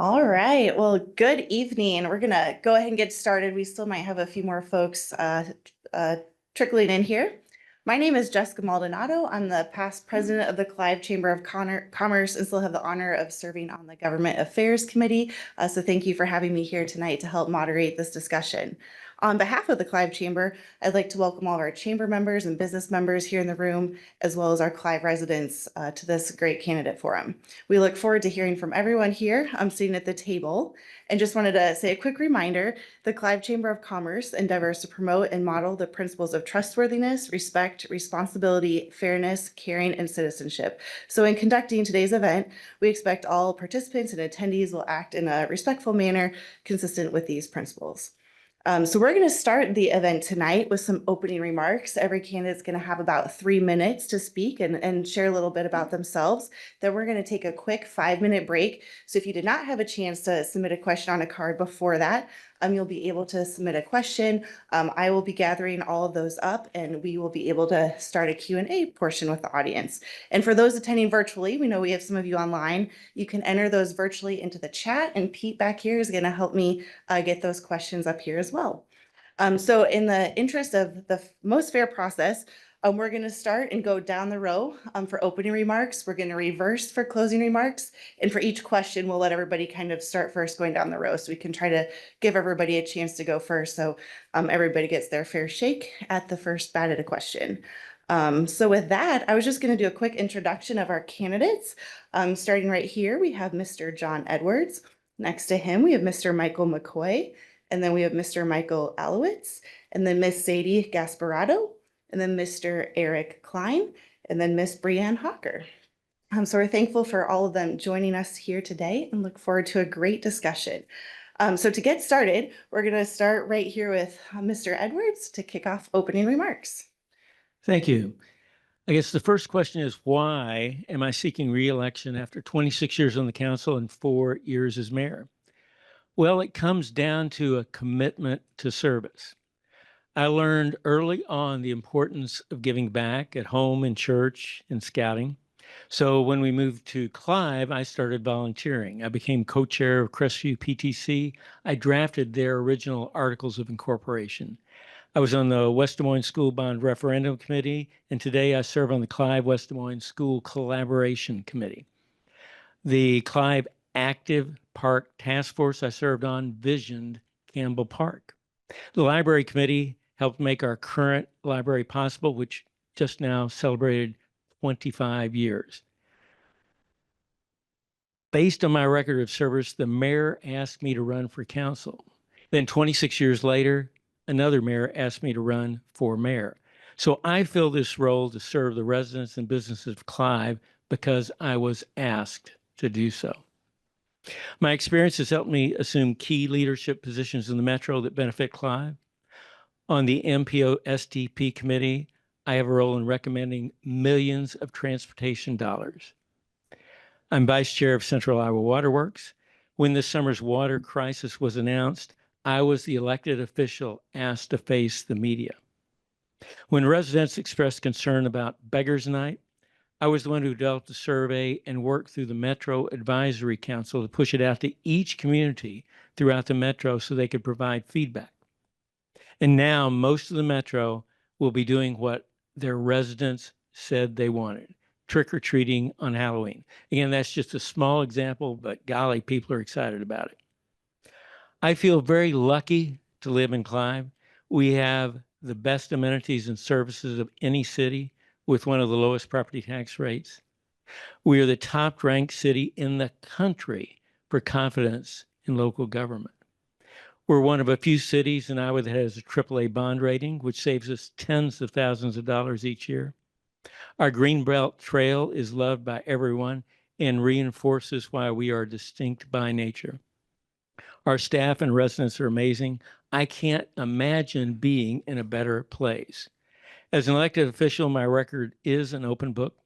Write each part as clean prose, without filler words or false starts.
All right. Well, good evening. We're gonna go ahead and get started. We still might have a few more folks uh, trickling in here. My name is Jessica Maldonado. I'm the past president of the Clive Chamber of Commerce and still have the honor of serving on the Government Affairs Committee. So thank you for having me here tonight to help moderate this discussion. On behalf of the Clive Chamber, I'd like to welcome all of our chamber members and business members here in the room, as well as our Clive residents to this great candidate forum. We look forward to hearing from everyone here. I'm sitting at the table and just wanted to say a quick reminder, the Clive Chamber of Commerce endeavors to promote and model the principles of trustworthiness, respect, responsibility, fairness, caring, and citizenship. So in conducting today's event, we expect all participants and attendees will act in a respectful manner consistent with these principles. So we're going to start the event tonight with some opening remarks. Every candidate is going to have about 3 minutes to speak and share a little bit about themselves. Then we're going to take a quick 5-minute break. So if you did not have a chance to submit a question on a card before that, you'll be able to submit a question. I will be gathering all of those up and we will be able to start a Q&A portion with the audience. And for those attending virtually, we know we have some of you online. You can enter those virtually into the chat, and Pete back here is going to help me get those questions up here as well. So in the interest of the most fair process, we're going to start and go down the row for opening remarks. We're going to reverse for closing remarks. And for each question, we'll let everybody kind of start first going down the row so we can try to give everybody a chance to go first. So everybody gets their fair shake at the first bat at a question. So with that, I was just going to do a quick introduction of our candidates. Starting right here, we have Mr. John Edwards. Next to him, we have Mr. Michael McCoy. And then we have Mr. Michael Alowitz, and then Miss Sadie Gasparotto, and then Mr. Eric Klein, and then Miss Breanne Hocker. So we're thankful for all of them joining us here today and look forward to a great discussion. So to get started, we're going to start right here with Mr. Edwards to kick off opening remarks. Thank you. I guess the first question is, why am I seeking re-election after 26 years on the council and 4 years as mayor? Well, it comes down to a commitment to service. I learned early on the importance of giving back at home, in church, and scouting. So when we moved to Clive, I started volunteering. I became co-chair of Crestview PTC. I drafted their original articles of incorporation. I was on the West Des Moines School Bond Referendum Committee, and today I serve on the Clive West Des Moines School Collaboration Committee. The Clive Active Park Task Force I served on visioned Campbell Park. The Library Committee helped make our current library possible, which just now celebrated 25 years. Based on my record of service, the mayor asked me to run for council. Then 26 years later, another mayor asked me to run for mayor. So I fill this role to serve the residents and businesses of Clive because I was asked to do so. My experience has helped me assume key leadership positions in the Metro that benefit Clive. On the MPO STP committee, I have a role in recommending millions of transportation dollars. I'm vice chair of Central Iowa Waterworks. When this summer's water crisis was announced, I was the elected official asked to face the media. When residents expressed concern about Beggars Night, I was the one who developed the survey and worked through the Metro Advisory Council to push it out to each community throughout the Metro so they could provide feedback. And now most of the Metro will be doing what their residents said they wanted, trick-or-treating on Halloween. Again, that's just a small example, but golly, people are excited about it. I feel very lucky to live in Clive. We have the best amenities and services of any city with one of the lowest property tax rates. We are the top ranked city in the country for confidence in local government. We're one of a few cities in Iowa that has a AAA bond rating, which saves us tens of thousands of dollars each year. Our Greenbelt Trail is loved by everyone and reinforces why we are distinct by nature. Our staff and residents are amazing. I can't imagine being in a better place. As an elected official, my record is an open book.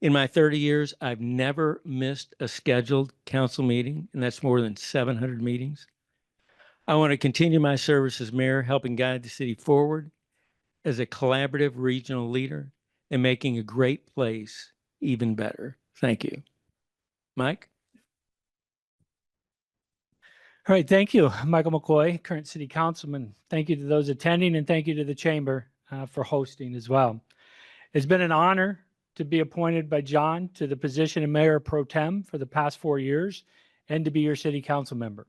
In my 30 years, I've never missed a scheduled council meeting, and that's more than 700 meetings. I want to continue my service as mayor, helping guide the city forward as a collaborative regional leader and making a great place even better. Thank you. Mike? All right, thank you, Michael McCoy, current city councilman. Thank you to those attending and thank you to the chamber for hosting as well. It's been an honor to be appointed by John to the position of mayor pro tem for the past 4 years and to be your city council member.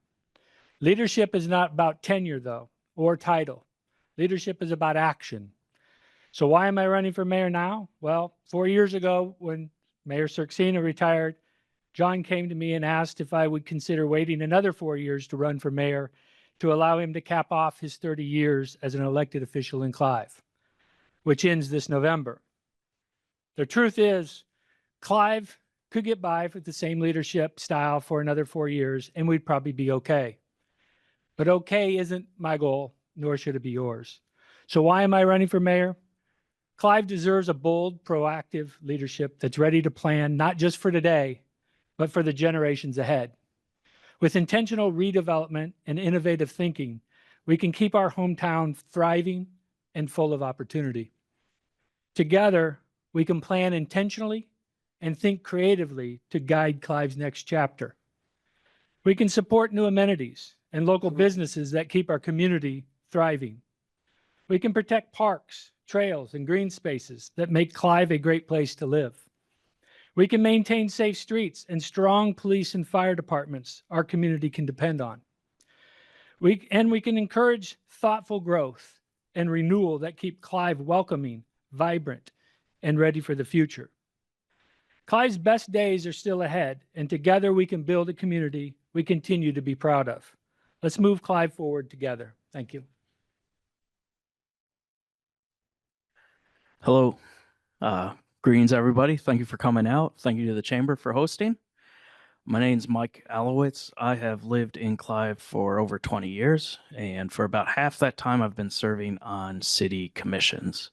Leadership is not about tenure though, or title. Leadership is about action. So why am I running for mayor now? Well, 4 years ago when Mayor Cirksena retired, John came to me and asked if I would consider waiting another 4 years to run for mayor to allow him to cap off his 30 years as an elected official in Clive, which ends this November. The truth is, Clive could get by with the same leadership style for another 4 years, and we'd probably be okay. But okay isn't my goal, nor should it be yours. So why am I running for mayor? Clive deserves a bold, proactive leadership that's ready to plan not just for today, but for the generations ahead. With intentional redevelopment and innovative thinking, we can keep our hometown thriving and full of opportunity. Together, we can plan intentionally and think creatively to guide Clive's next chapter. We can support new amenities and local businesses that keep our community thriving. We can protect parks, trails, and green spaces that make Clive a great place to live. We can maintain safe streets and strong police and fire departments our community can depend on. We can encourage thoughtful growth and renewal that keep Clive welcoming, vibrant, and ready for the future. Clive's best days are still ahead, and together we can build a community we continue to be proud of. Let's move Clive forward together. Thank you. Hello, greetings everybody. Thank you for coming out. Thank you to the chamber for hosting. My name's Mike Alowitz. I have lived in Clive for over 20 years, and for about half that time I've been serving on city commissions,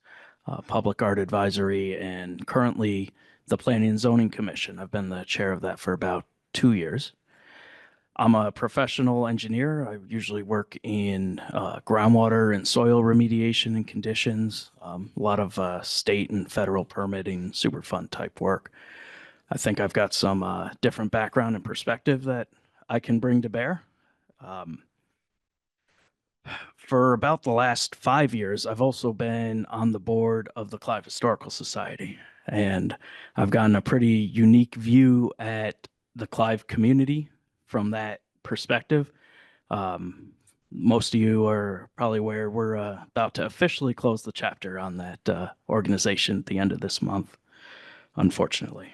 Public Art Advisory, and currently the Planning and Zoning Commission. I've been the chair of that for about 2 years. I'm a professional engineer. I usually work in groundwater and soil remediation and conditions, a lot of state and federal permitting, Superfund type work. I think I've got some different background and perspective that I can bring to bear. For about the last 5 years, I've also been on the board of the Clive Historical Society, and I've gotten a pretty unique view at the Clive community from that perspective. Most of you are probably aware we're about to officially close the chapter on that organization at the end of this month, unfortunately.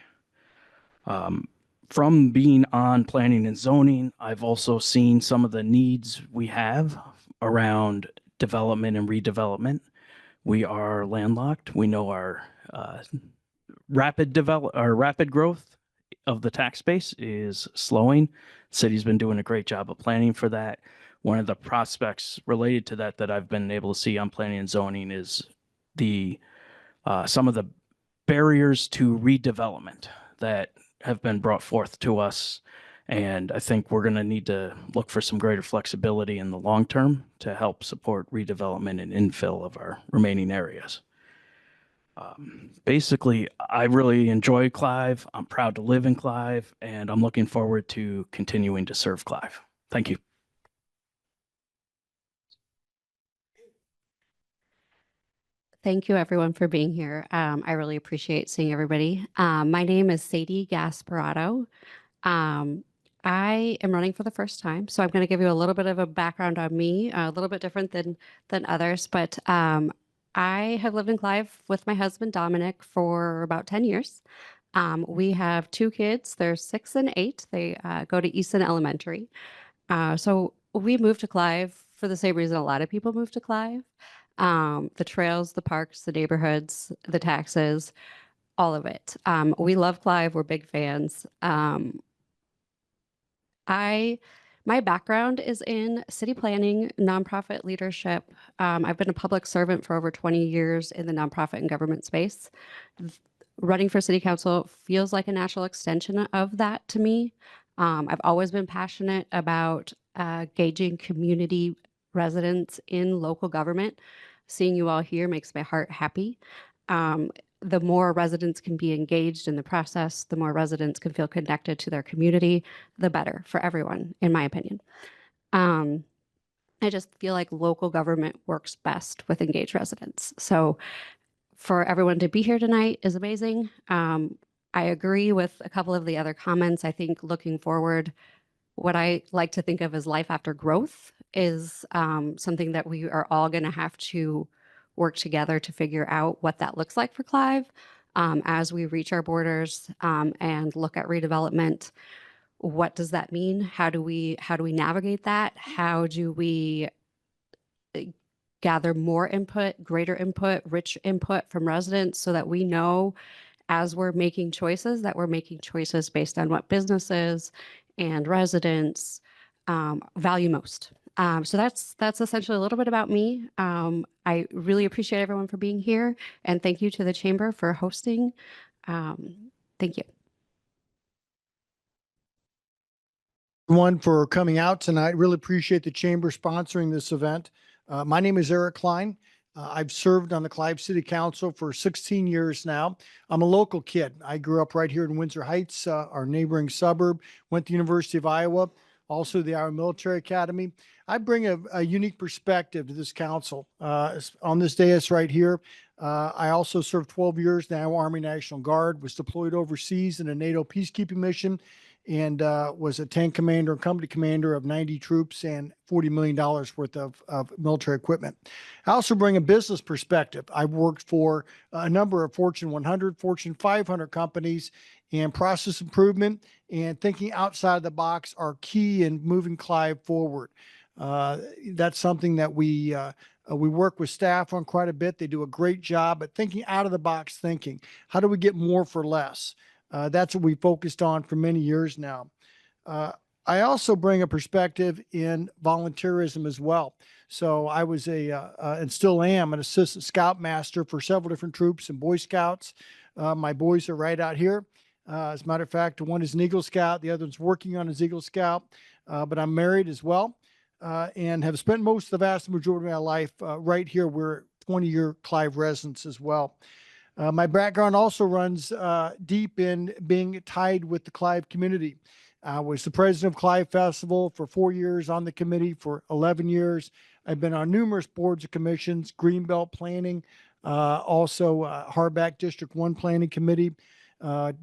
From being on planning and zoning, I've also seen some of the needs we have around development and redevelopment. We are landlocked. We know our rapid growth of the tax base is slowing. City's been doing a great job of planning for that. One of the prospects related to that I've been able to see on planning and zoning is the some of the barriers to redevelopment that have been brought forth to us. And I think we're going to need to look for some greater flexibility in the long term to help support redevelopment and infill of our remaining areas. Basically, I really enjoy Clive. I'm proud to live in Clive, and I'm looking forward to continuing to serve Clive. Thank you. Thank you, everyone, for being here. I really appreciate seeing everybody. My name is Sadie Gasparotto. I am running for the first time, so I'm going to give you a little bit of a background on me, a little bit different than others, but I have lived in Clive with my husband, Dominic, for about 10 years. We have 2 kids. They're 6 and 8. They go to Easton Elementary. So we moved to Clive for the same reason a lot of people move to Clive. The trails, the parks, the neighborhoods, the taxes, all of it. We love Clive. We're big fans. My background is in city planning, nonprofit leadership. I've been a public servant for over 20 years in the nonprofit and government space. Running for city council feels like a natural extension of that to me. I've always been passionate about gauging community residents in local government. Seeing you all here makes my heart happy. The more residents can be engaged in the process, the more residents can feel connected to their community, the better for everyone, in my opinion. Um, I just feel like local government works best with engaged residents. So for everyone to be here tonight is amazing. I agree with a couple of the other comments. I think looking forward, what I like to think of as life after growth is something that we are all going to have to work together to figure out what that looks like for Clive as we reach our borders and look at redevelopment. What does that mean? How do we navigate that? How do we gather more input, greater input, rich input from residents so that we know as we're making choices that we're making choices based on what businesses and residents value most. So that's essentially a little bit about me. I really appreciate everyone for being here, and thank you to the Chamber for hosting. Thank you. Everyone for coming out tonight. Really appreciate the Chamber sponsoring this event. My name is Eric Klein. I've served on the Clive City Council for 16 years now. I'm a local kid. I grew up right here in Windsor Heights, our neighboring suburb, went to University of Iowa, also the Iowa Military Academy. I bring a unique perspective to this council. On this dais right here, I also served 12 years now, Army National Guard, was deployed overseas in a NATO peacekeeping mission, and was a tank commander and company commander of 90 troops and $40 million worth of military equipment. I also bring a business perspective. I've worked for a number of Fortune 100, Fortune 500 companies, and process improvement and thinking outside the box are key in moving Clive forward. That's something that we work with staff on quite a bit. They do a great job at thinking out of the box thinking. How do we get more for less? That's what we focused on for many years now. I also bring a perspective in volunteerism as well. So I was and still am, an assistant scoutmaster for several different troops and Boy Scouts. My boys are right out here. As a matter of fact, one is an Eagle Scout, the other one's working on his Eagle Scout, but I'm married as well and have spent most of the vast majority of my life right here. We're 20-year Clive residents as well. My background also runs deep in being tied with the Clive community. I was the president of Clive Festival for 4 years, on the committee for 11 years. I've been on numerous boards and commissions, Greenbelt Planning, also Harback District 1 Planning Committee.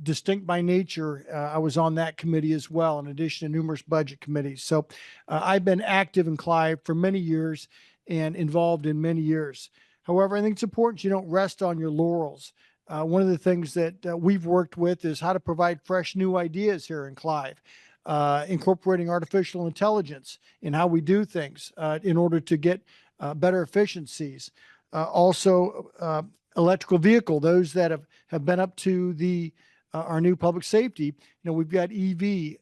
Distinct by nature, I was on that committee as well, in addition to numerous budget committees. So I've been active in Clive for many years and involved in many years. However, I think it's important you don't rest on your laurels. One of the things that we've worked with is how to provide fresh new ideas here in Clive, incorporating artificial intelligence in how we do things in order to get better efficiencies. Also, electrical vehicle, those that have been up to our new public safety, we've got EV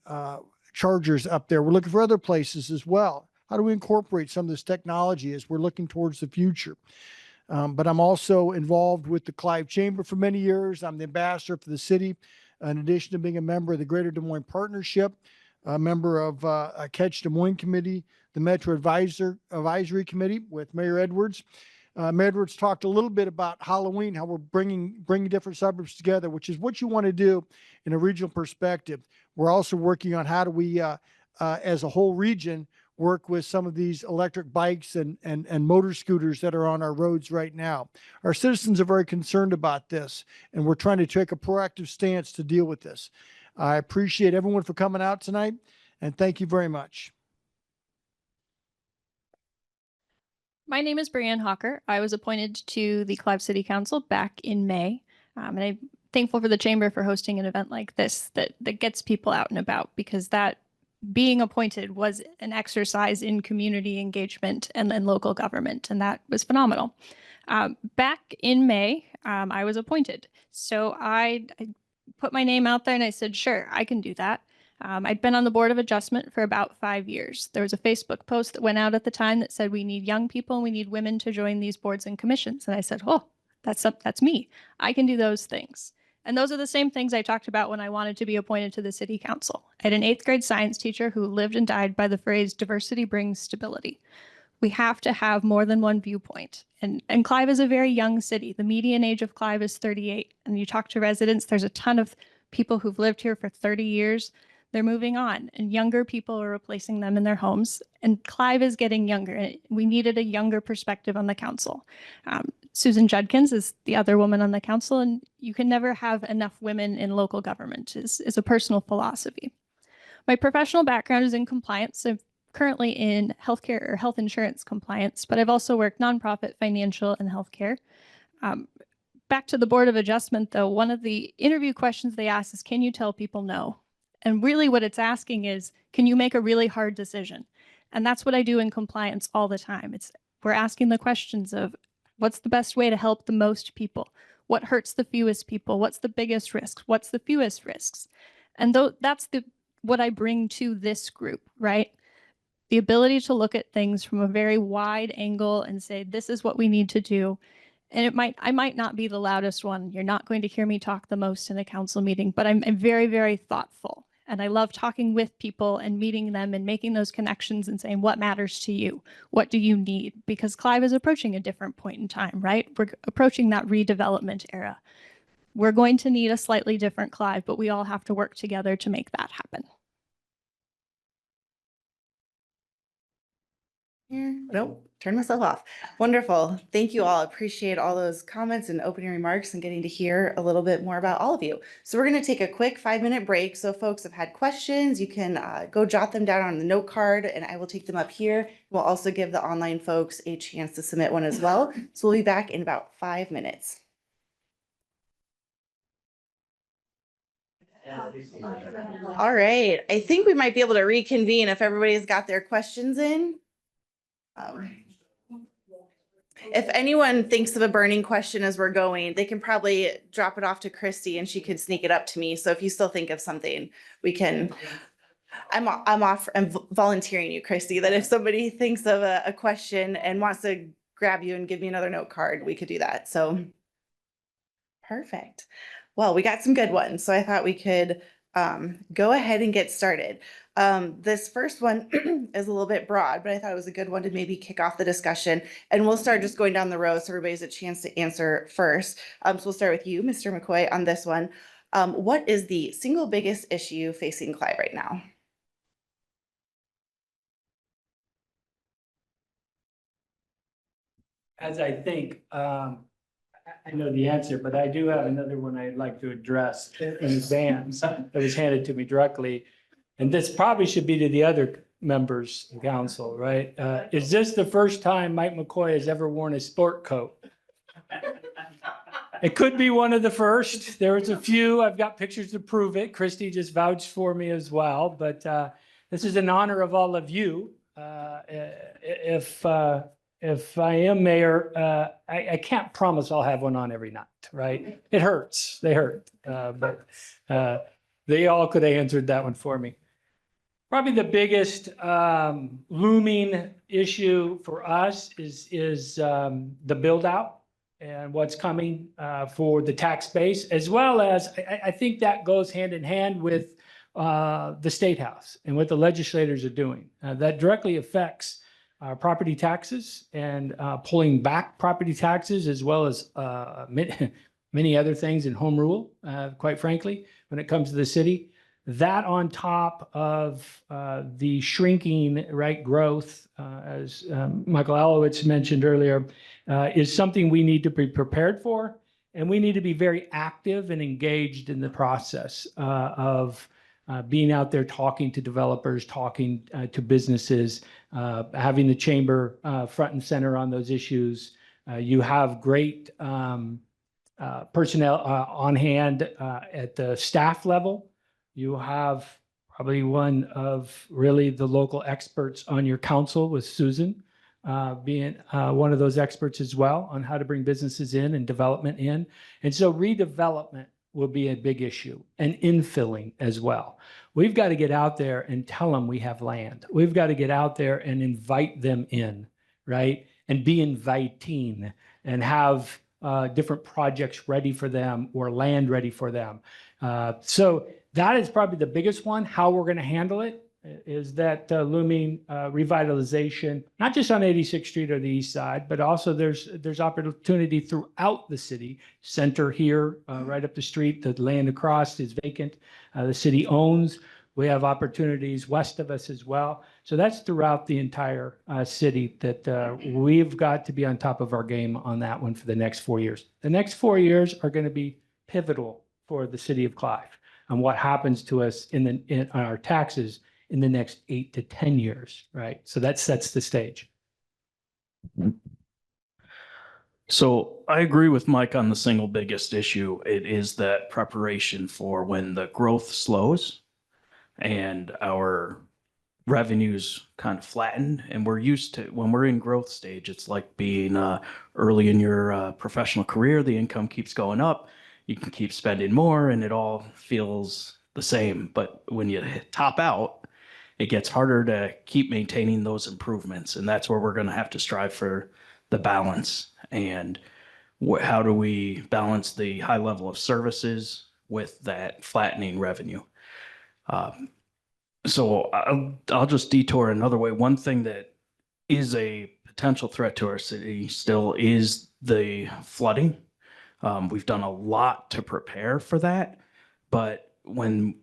chargers up there. We're looking for other places as well. How do we incorporate some of this technology as we're looking towards the future? But I'm also involved with the Clive Chamber for many years. I'm the ambassador for the city, in addition to being a member of the Greater Des Moines Partnership, a member of a Catch Des Moines Committee, the Metro Advisory Committee with Mayor Edwards. Mayor Edwards talked a little bit about Halloween, how we're bringing different suburbs together, which is what you want to do in a regional perspective. We're also working on how do we, as a whole region, work with some of these electric bikes and motor scooters that are on our roads right now. Our citizens are very concerned about this, and we're trying to take a proactive stance to deal with this. I appreciate everyone for coming out tonight, and thank you very much. My name is Breanne Hocker. I was appointed to the Clive City Council back in May, and I'm thankful for the Chamber for hosting an event like this that gets people out and about, because that being appointed was an exercise in community engagement and then local government, and that was phenomenal. Back in May, I was appointed. So I put my name out there and I said, sure, I can do that. I'd been on the Board of Adjustment for about 5 years. There was a Facebook post that went out at the time that said, we need young people and we need women to join these boards and commissions. And I said, oh, that's me. I can do those things. And those are the same things I talked about when I wanted to be appointed to the city council. I had an 8th grade science teacher who lived and died by the phrase, diversity brings stability. We have to have more than one viewpoint. And Clive is a very young city. The median age of Clive is 38. And you talk to residents, there's a ton of people who've lived here for 30 years. They're moving on, and younger people are replacing them in their homes. And Clive is getting younger. And we needed a younger perspective on the council. Susan Judkins is the other woman on the council, and you can never have enough women in local government is a personal philosophy. My professional background is in compliance. I'm currently in healthcare or health insurance compliance, but I've also worked nonprofit, financial, and healthcare. Back to the Board of Adjustment, though, one of the interview questions they ask is, can you tell people no? And really what it's asking is, can you make a really hard decision? And that's what I do in compliance all the time. We're asking the questions of, what's the best way to help the most people? What hurts the fewest people? What's the biggest risks? What's the fewest risks? And that's what I bring to this group, right? The ability to look at things from a very wide angle and say, this is what we need to do. And I might not be the loudest one. You're not going to hear me talk the most in a council meeting, but I'm very, very thoughtful. And I love talking with people and meeting them and making those connections and saying, what matters to you? What do you need? Because Clive is approaching a different point in time, right? We're approaching that redevelopment era. We're going to need a slightly different Clive, but we all have to work together to make that happen. Nope, turn myself off. Wonderful. Thank you all. Appreciate all those comments and opening remarks and getting to hear a little bit more about all of you. So we're going to take a quick 5-minute break. So folks have had questions, you can go jot them down on the note card and I will take them up here. We'll also give the online folks a chance to submit one as well. So we'll be back in about 5 minutes. All right, I think we might be able to reconvene if everybody's got their questions in. If anyone thinks of a burning question as we're going, they can probably drop it off to Christy and she could sneak it up to me. So if you still think of something, we can, I'm volunteering you, Christy, that if somebody thinks of a question and wants to grab you and give me another note card, we could do that. So perfect. Well, we got some good ones. So I thought we could go ahead and get started. This first one is a little bit broad, but I thought it was a good one to maybe kick off the discussion. And we'll start just going down the row so everybody's a chance to answer first. So we'll start with you, Mr. McCoy, on this one. What is the single biggest issue facing Clive right now? As I think, I know the answer, but I do have another one I'd like to address in advance that was handed to me directly. And this probably should be to the other members of council, right? Is this the first time Mike McCoy has ever worn a sport coat? It could be one of the first. There was a few. I've got pictures to prove it. Christy just vouched for me as well. But this is in honor of all of you. If I am mayor, I can't promise I'll have one on every night, right? It hurts. They hurt. But they all could have answered that one for me. Probably the biggest looming issue for us is the build out and what's coming for the tax base, as well as I think that goes hand in hand with the State House and what the legislators are doing. That directly affects property taxes and pulling back property taxes, as well as many other things in home rule, quite frankly, when it comes to the city. That on top of the shrinking growth, as Michael Alowitz mentioned earlier, is something we need to be prepared for. And we need to be very active and engaged in the process of being out there talking to developers, talking to businesses, having the chamber front and center on those issues. You have great personnel on hand at the staff level. You have probably one of really the local experts on your council, with Susan being one of those experts as well on how to bring businesses in and development in. And so redevelopment will be a big issue, and infilling as well. We've got to get out there and tell them we have land. We've got to get out there and invite them in, right? And be inviting and have different projects ready for them or land ready for them. So that is probably the biggest one. How we're going to handle it is that looming revitalization, not just on 86th Street or the east side, but also there's opportunity throughout the city. Center here, right up the street, the land across is vacant. The city owns, We have opportunities west of us as well. So that's throughout the entire city that we've got to be on top of our game on that one for the next 4 years. The next 4 years are going to be pivotal for the city of Clive and what happens to us in our taxes in the next 8 to 10 years, right? So that sets the stage. So I agree with Mike on the single biggest issue. It is that preparation for when the growth slows and our revenues kind of flatten. And we're used to, when we're in growth stage, it's like being early in your professional career, the income keeps going up, you can keep spending more and it all feels the same. But when you top out, it gets harder to keep maintaining those improvements. And that's where we're going to have to strive for the balance. And how do we balance the high level of services with that flattening revenue? So I'll just detour another way. One thing that is a potential threat to our city still is the flooding. We've done a lot to prepare for that, but when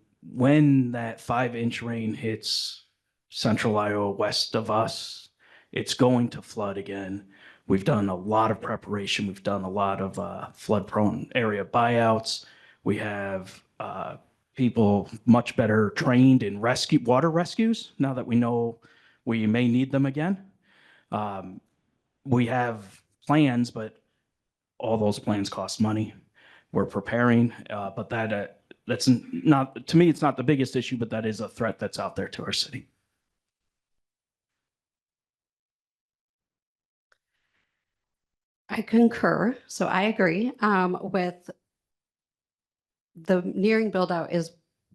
that 5-inch rain hits central Iowa west of us, it's going to flood again. We've done a lot of preparation. We've done a lot of flood-prone area buyouts. We have people much better trained in water rescues now that we know we may need them again. We have plans, but all those plans cost money. We're preparing, but that's not, to me, it's not the biggest issue, but that is a threat that's out there to our city. I concur. So I agree with the nearing build out is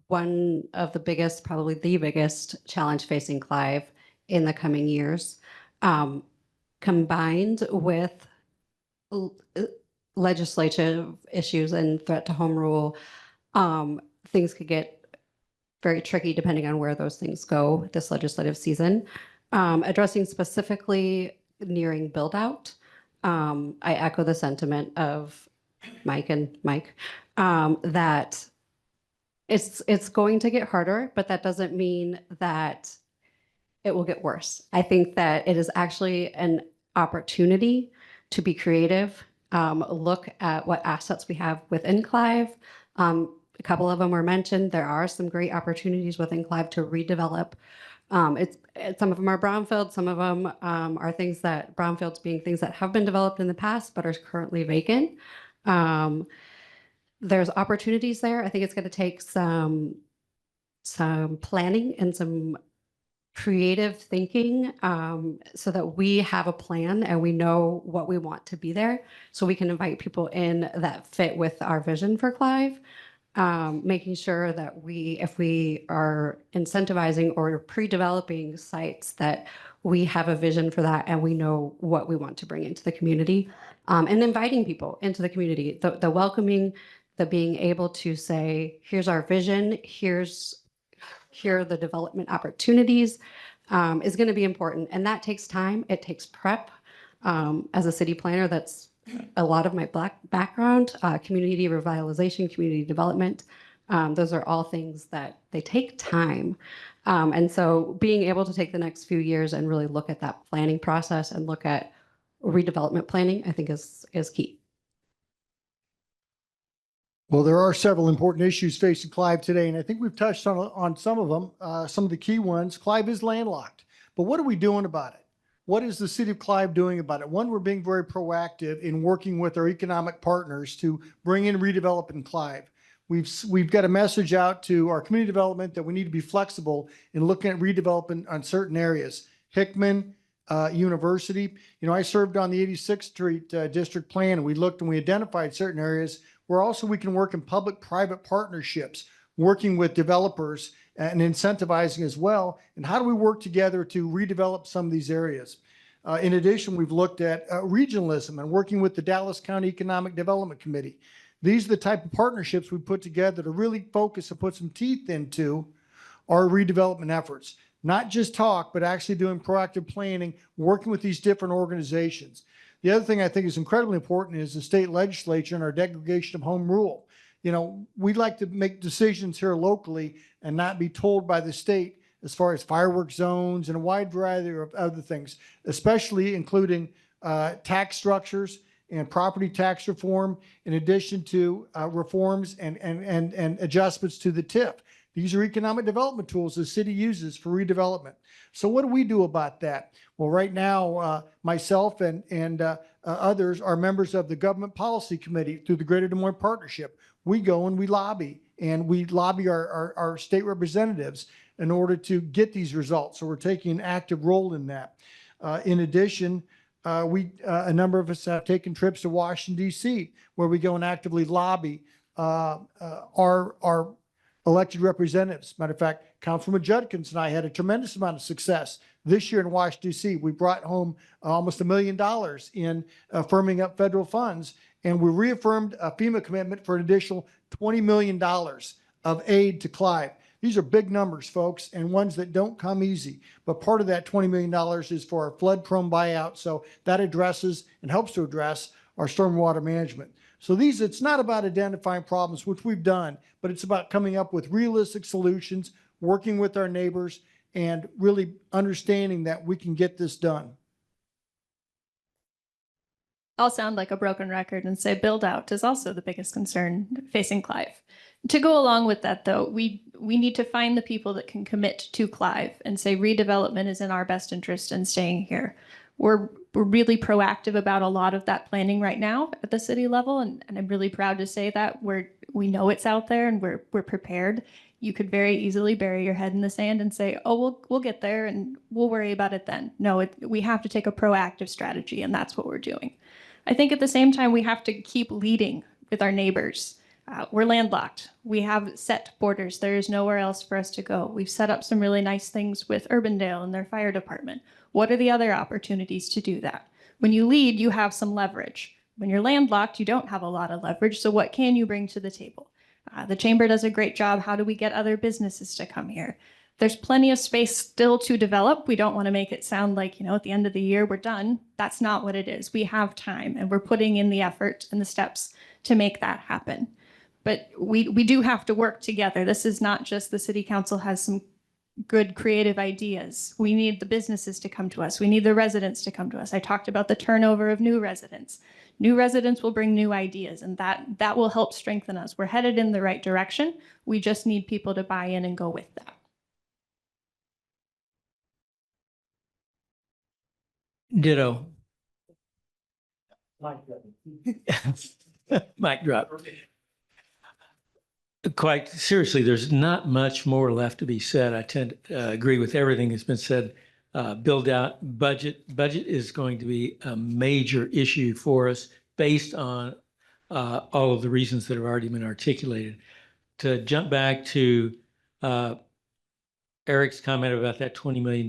one of the biggest, probably the biggest challenge facing Clive in the coming years, combined with legislative issues and threat to home rule. Things could get very tricky depending on where those things go this legislative season. Addressing specifically nearing build out, I echo the sentiment of Mike that it's going to get harder, but that doesn't mean that it will get worse. I think that it is actually an opportunity to be creative, look at what assets we have within Clive. A couple of them were mentioned. There are some great opportunities within Clive to redevelop. Some of them are brownfields. Some of them are things that brownfields being things that have been developed in the past but are currently vacant. There's opportunities there. I think it's going to take some planning and some creative thinking so that we have a plan and we know what we want to be there, so we can invite people in that fit with our vision for Clive. Making sure that if we are incentivizing or pre-developing sites, that we have a vision for that and we know what we want to bring into the community, and inviting people into the community, the welcoming, the being able to say, here's our vision, here are the development opportunities, is going to be important. And that takes time. It takes prep. As a city planner, that's a lot of my background, community revitalization, community development. Those are all things that they take time. And so being able to take the next few years and really look at that planning process and look at redevelopment planning, I think is key. Well, there are several important issues facing Clive today, and I think we've touched on some of them, some of the key ones. Clive is landlocked, but what are we doing about it? What is the city of Clive doing about it? One, we're being very proactive in working with our economic partners to bring in redevelopment in Clive. We've got a message out to our community development that we need to be flexible in looking at redevelopment on certain areas. Hickman University, I served on the 86th Street district plan, and we looked and we identified certain areas where also we can work in public-private partnerships, working with developers and incentivizing as well. And how do we work together to redevelop some of these areas? In addition, we've looked at regionalism and working with the Dallas County Economic Development Committee. These are the type of partnerships we put together to really focus and put some teeth into our redevelopment efforts. Not just talk, but actually doing proactive planning, working with these different organizations. The other thing I think is incredibly important is the state legislature and our degradation of home rule. you know, we'd like to make decisions here locally and not be told by the state as far as fireworks zones and a wide variety of other things, especially including tax structures and property tax reform, in addition to reforms and adjustments to the TIF. These are economic development tools the city uses for redevelopment. So what do we do about that? Well, right now, myself and others are members of the Government Policy Committee through the Greater Des Moines Partnership. We go and we lobby our state representatives in order to get these results. So we're taking an active role in that. In addition, a number of us have taken trips to Washington, D.C., where we go and actively lobby our elected representatives. Matter of fact, Councilman Judkins and I had a tremendous amount of success this year in Washington, D.C. We brought home almost $1 million in firming up federal funds, and we reaffirmed a FEMA commitment for an additional $20 million of aid to Clive. These are big numbers, folks, and ones that don't come easy. But part of that $20 million is for our flood-prone buyout. So that addresses and helps to address our stormwater management. So it's not about identifying problems, which we've done, but it's about coming up with realistic solutions, working with our neighbors, and really understanding that we can get this done. I'll sound like a broken record and say build out is also the biggest concern facing Clive. To go along with that, though, we need to find the people that can commit to Clive and say redevelopment is in our best interest in staying here. We're really proactive about a lot of that planning right now at the city level, and I'm really proud to say that we know it's out there and we're prepared. You could very easily bury your head in the sand and say, "Oh, we'll get there and we'll worry about it then." No, we have to take a proactive strategy, and that's what we're doing. I think at the same time we have to keep leading with our neighbors. We're landlocked. We have set borders. There is nowhere else for us to go. We've set up some really nice things with Urbandale and their fire department. What are the other opportunities to do that? When you lead, you have some leverage. When you're landlocked, you don't have a lot of leverage. So what can you bring to the table? The chamber does a great job. How do we get other businesses to come here? There's plenty of space still to develop. We don't want to make it sound like, at the end of the year, we're done. That's not what it is. We have time, and we're putting in the effort and the steps to make that happen. But we do have to work together. This is not just the city council has some good creative ideas. We need the businesses to come to us. We need the residents to come to us. I talked about the turnover of new residents. New residents will bring new ideas, and that will help strengthen us. We're headed in the right direction. We just need people to buy in and go with that. Ditto. Mic drop. Quite seriously, there's not much more left to be said. I tend to agree with everything that's been said. Build out budget. Budget is going to be a major issue for us based on all of the reasons that have already been articulated. To jump back to Eric's comment about that $20 million,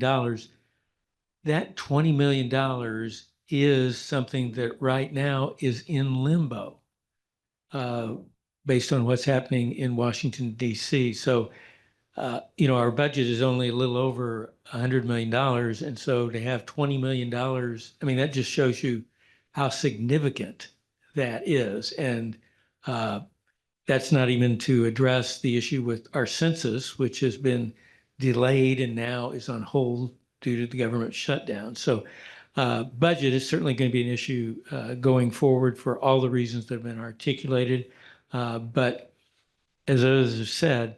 that $20 million is something that right now is in limbo. Based on what's happening in Washington, D.C. So, our budget is only a little over $100 million. And so to have $20 million, I mean, that just shows you how significant that is. And that's not even to address the issue with our census, which has been delayed and now is on hold due to the government shutdown. So budget is certainly going to be an issue going forward for all the reasons that have been articulated. But as others have said,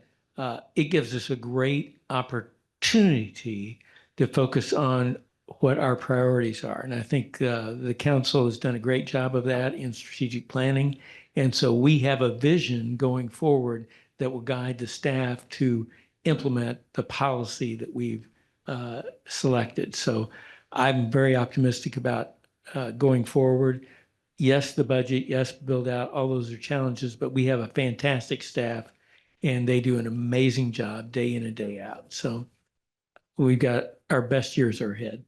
it gives us a great opportunity to focus on what our priorities are. And I think the council has done a great job of that in strategic planning. And so we have a vision going forward that will guide the staff to implement the policy that we've selected. So I'm very optimistic about going forward. Yes, the budget, yes, build out, all those are challenges, but we have a fantastic staff and they do an amazing job day in and day out. So we've got our best years are ahead.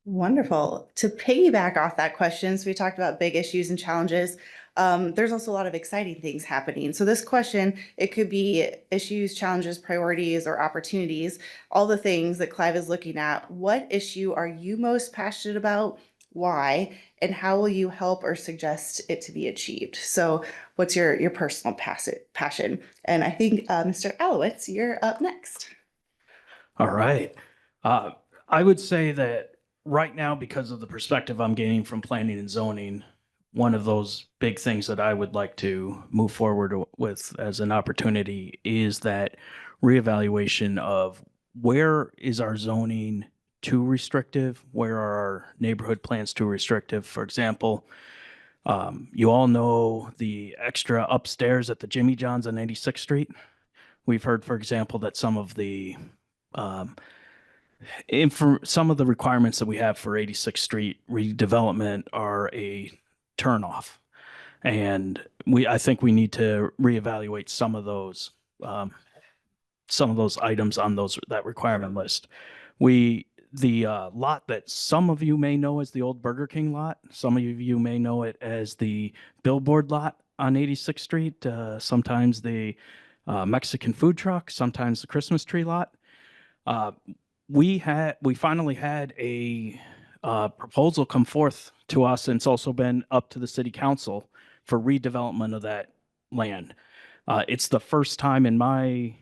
Wonderful. To piggyback off that question, so we talked about big issues and challenges. There's also a lot of exciting things happening. So this question, it could be issues, challenges, priorities, or opportunities, all the things that Clive is looking at. What issue are you most passionate about? why, and how will you help or suggest it to be achieved? So what's your personal passion? And I think, Mr. Alowitz, you're up next. All right. I would say that right now, because of the perspective I'm gaining from planning and zoning, one of those big things that I would like to move forward with as an opportunity is that reevaluation of where is our zoning too restrictive? Where are our neighborhood plans too restrictive? For example, you all know the extra upstairs at the Jimmy John's on 86th Street. We've heard, for example, that some of the some of the requirements that we have for 86th Street redevelopment are a turnoff. And I think we need to reevaluate some of those items on that requirement list. The lot that some of you may know as the old Burger King lot, some of you may know it as the billboard lot on 86th Street, sometimes the Mexican food truck, sometimes the Christmas tree lot. We finally had a proposal come forth to us, and it's also been up to the city council for redevelopment of that land. It's the first time in my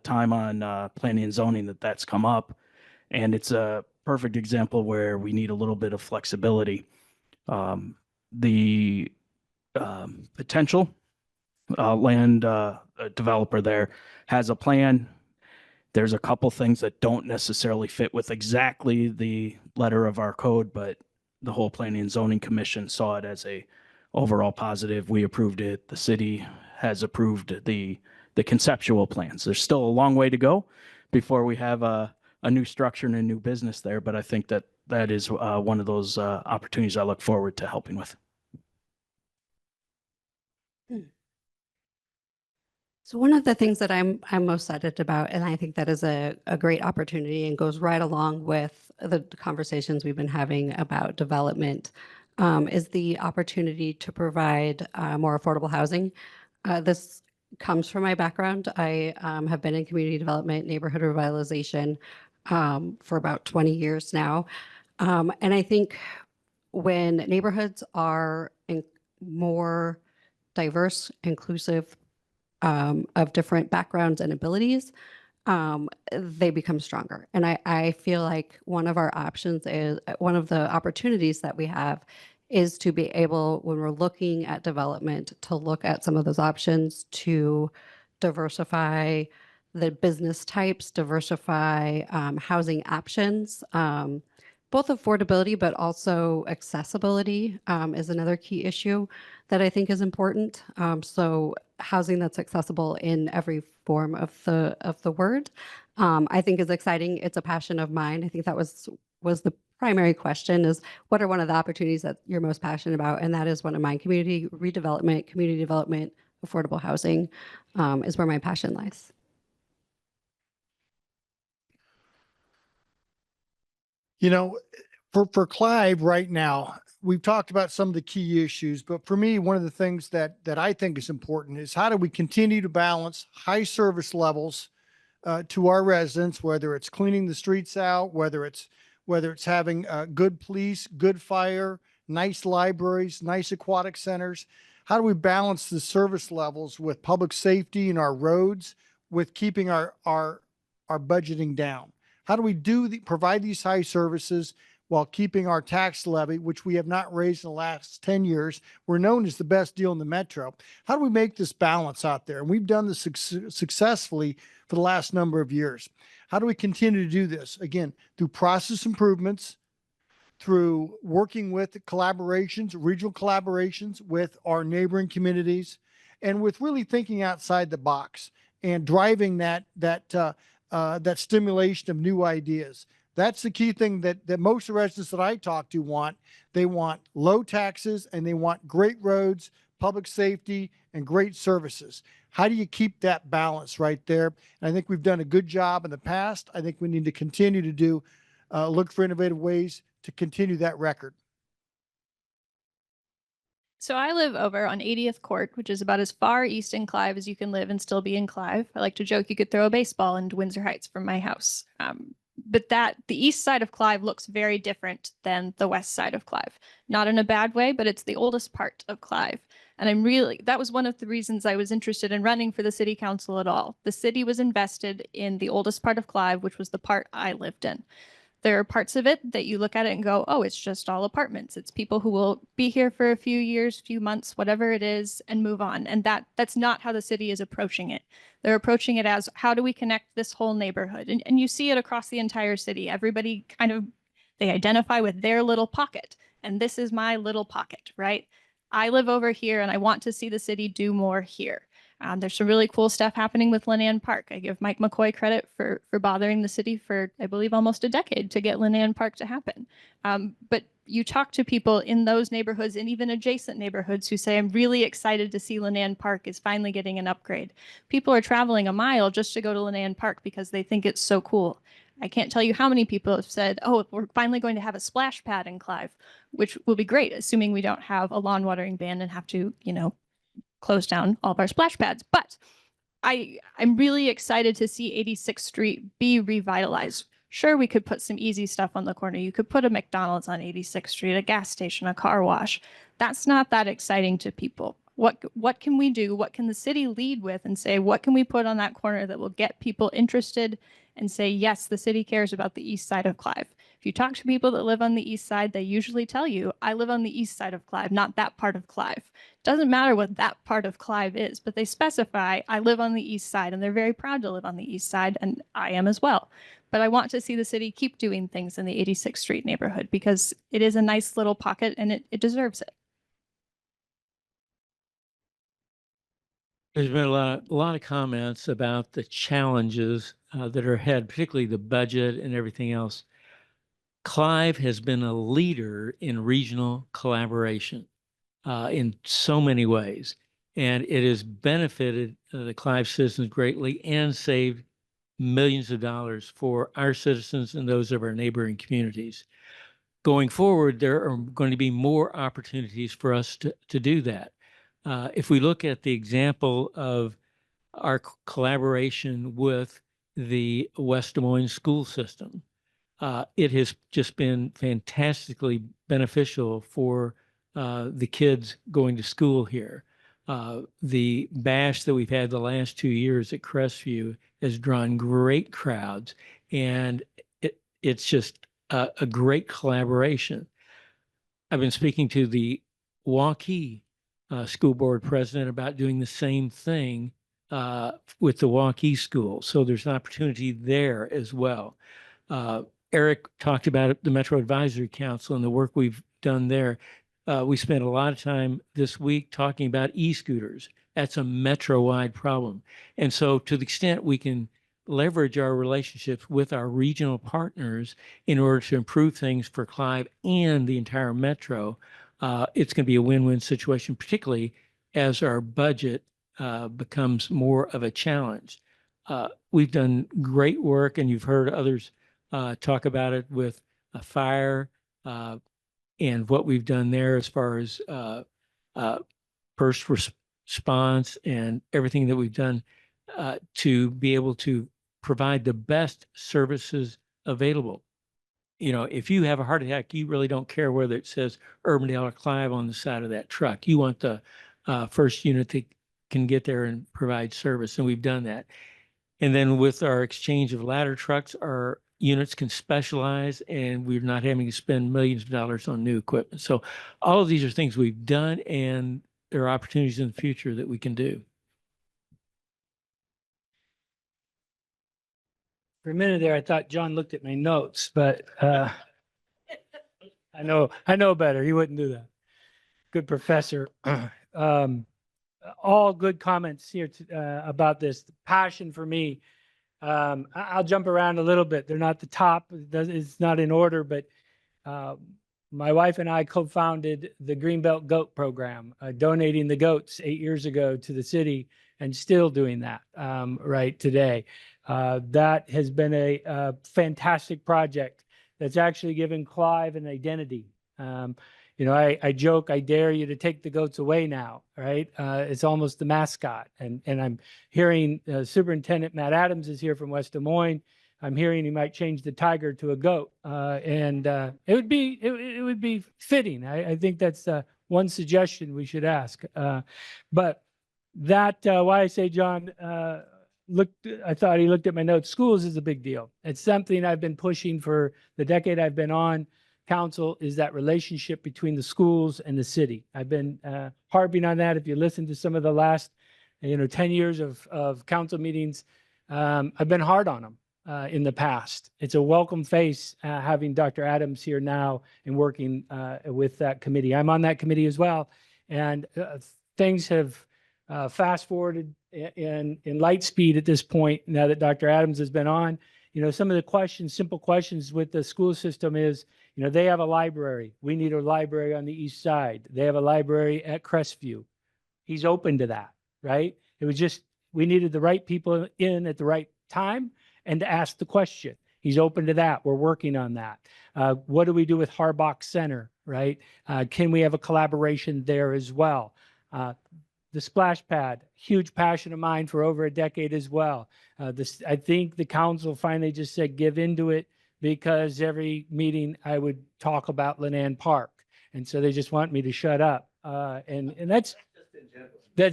time on planning and zoning that that's come up, and it's a perfect example where we need a little bit of flexibility. The potential land developer there has a plan. There's a couple things that don't necessarily fit with exactly the letter of our code, but the whole Planning and Zoning Commission saw it as a overall positive. We approved it. The city has approved the conceptual plans. There's still a long way to go before we have a new structure and a new business there, but I think that is one of those opportunities I look forward to helping with. So one of the things that I'm most excited about, and I think that is a great opportunity and goes right along with the conversations we've been having about development, is the opportunity to provide more affordable housing. This comes from my background. I have been in community development, neighborhood revitalization for about 20 years now. And I think when neighborhoods are more diverse, inclusive, of different backgrounds and abilities, they become stronger. And I feel like one of our options is one of the opportunities that we have is to be able, when we're looking at development, to look at some of those options to diversify the business types, diversify housing options. Both affordability, but also accessibility is another key issue that I think is important. So housing that's accessible in every form of the word, I think is exciting. It's a passion of mine. I think that was the primary question: is what are one of the opportunities that you're most passionate about? And that is one of mine. Community redevelopment, community development, affordable housing is where my passion lies. You know, for Clive right now, we've talked about some of the key issues, but for me, one of the things that I think is important is how do we continue to balance high service levels to our residents, whether it's cleaning the streets out, whether it's having good police, good fire, nice libraries, nice aquatic centers. How do we balance the service levels with public safety and our roads, with keeping our budgeting down? How do we provide these high services while keeping our tax levy, which we have not raised in the last 10 years? We're known as the best deal in the metro. How do we make this balance out there? And we've done this successfully for the last number of years. How do we continue to do this? Again, through process improvements, through working with collaborations, regional collaborations with our neighboring communities, and with really thinking outside the box and driving that stimulation of new ideas. That's the key thing that most of the residents that I talk to want. They want low taxes and they want great roads, public safety, and great services. How do you keep that balance right there? And I think we've done a good job in the past. I think we need to continue to look for innovative ways to continue that record. So I live over on 80th Court, which is about as far east in Clive as you can live and still be in Clive. I like to joke you could throw a baseball into Windsor Heights from my house. but the east side of Clive looks very different than the west side of Clive. Not in a bad way, but it's the oldest part of Clive. And that was one of the reasons I was interested in running for the city council at all. The city was invested in the oldest part of Clive, which was the part I lived in. There are parts of it that you look at it and go, oh, it's just all apartments. It's people who will be here for a few years, few months, whatever it is, and move on. And that's not how the city is approaching it. They're approaching it as, how do we connect this whole neighborhood? And you see it across the entire city. Everybody they identify with their little pocket. And this is my little pocket, right? I live over here and I want to see the city do more here. There's some really cool stuff happening with Linan Park. I give Mike McCoy credit for bothering the city for, I believe, almost a decade to get Linan Park to happen. But you talk to people in those neighborhoods and even adjacent neighborhoods who say, I'm really excited to see Linan Park is finally getting an upgrade. People are traveling a mile just to go to Linan Park because they think it's so cool. I can't tell you how many people have said, oh, we're finally going to have a splash pad in Clive, which will be great, assuming we don't have a lawn watering ban and have to, close down all of our splash pads. But I'm really excited to see 86th Street be revitalized. Sure, we could put some easy stuff on the corner. You could put a McDonald's on 86th Street, a gas station, a car wash. That's not that exciting to people. What can we do? What can the city lead with and say, what can we put on that corner that will get people interested and say, yes, the city cares about the east side of Clive. If you talk to people that live on the east side, they usually tell you, I live on the east side of Clive, not that part of Clive. Doesn't matter what that part of Clive is, but they specify, I live on the east side, and they're very proud to live on the east side, and I am as well. But I want to see the city keep doing things in the 86th Street neighborhood because it is a nice little pocket and it deserves it. There's been a lot of comments about the challenges that are ahead, particularly the budget and everything else. Clive has been a leader in regional collaboration in so many ways, and it has benefited the Clive citizens greatly and saved millions of dollars for our citizens and those of our neighboring communities. Going forward, there are going to be more opportunities for us to do that. If we look at the example of our collaboration with the West Des Moines school system, it has just been fantastically beneficial for the kids going to school here. The bash that we've had the last 2 years at Crestview has drawn great crowds, and it's just a great collaboration. I've been speaking to the Waukee school board president about doing the same thing with the Waukee school. So there's an opportunity there as well. Eric talked about the Metro Advisory Council and the work we've done there. We spent a lot of time this week talking about e-scooters. That's a metro-wide problem. And so to the extent we can leverage our relationships with our regional partners in order to improve things for Clive and the entire metro, it's going to be a win-win situation, particularly as our budget becomes more of a challenge. We've done great work, and you've heard others talk about it with a fire and what we've done there as far as first response and everything that we've done to be able to provide the best services available. If you have a heart attack, you really don't care whether it says Urbandale or Clive on the side of that truck. You want the first unit that can get there and provide service, and we've done that. And then with our exchange of ladder trucks, our units can specialize, and we're not having to spend millions of dollars on new equipment. So all of these are things we've done, and there are opportunities in the future that we can do. For a minute there, I thought John looked at my notes, but I know better. He wouldn't do that. Good professor. All good comments here about this. The passion for me. I'll jump around a little bit. They're not the top. It's not in order, but my wife and I co-founded the Greenbelt Goat Program, donating the goats 8 years ago to the city, and still doing that right today. That has been a fantastic project that's actually given Clive an identity. I joke, I dare you to take the goats away now, right? It's almost the mascot. And I'm hearing Superintendent Matt Adams is here from West Des Moines. I'm hearing he might change the tiger to a goat, and it would be fitting. I think that's one suggestion we should ask. But that why I say John I thought he looked at my notes. Schools is a big deal. It's something I've been pushing for the decade I've been on council, is that relationship between the schools and the city. I've been harping on that. If you listen to some of the last 10 years of council meetings, I've been hard on them in the past. It's a welcome face having Dr. Adams here now and working with that committee. I'm on that committee as well. And things have fast forwarded in light speed at this point now that Dr. Adams has been on. Some of the questions, simple questions with the school system is, they have a library. We need a library on the east side. They have a library at Crestview. He's open to that, right? It was just, we needed the right people in at the right time and to ask the question. He's open to that. We're working on that. What do we do with Harbach Center, right? Can we have a collaboration there as well? The splash pad, huge passion of mine for over a decade as well. I think the council finally just said, give into it, because every meeting I would talk about Lannan Park. And so they just want me to shut up. And that's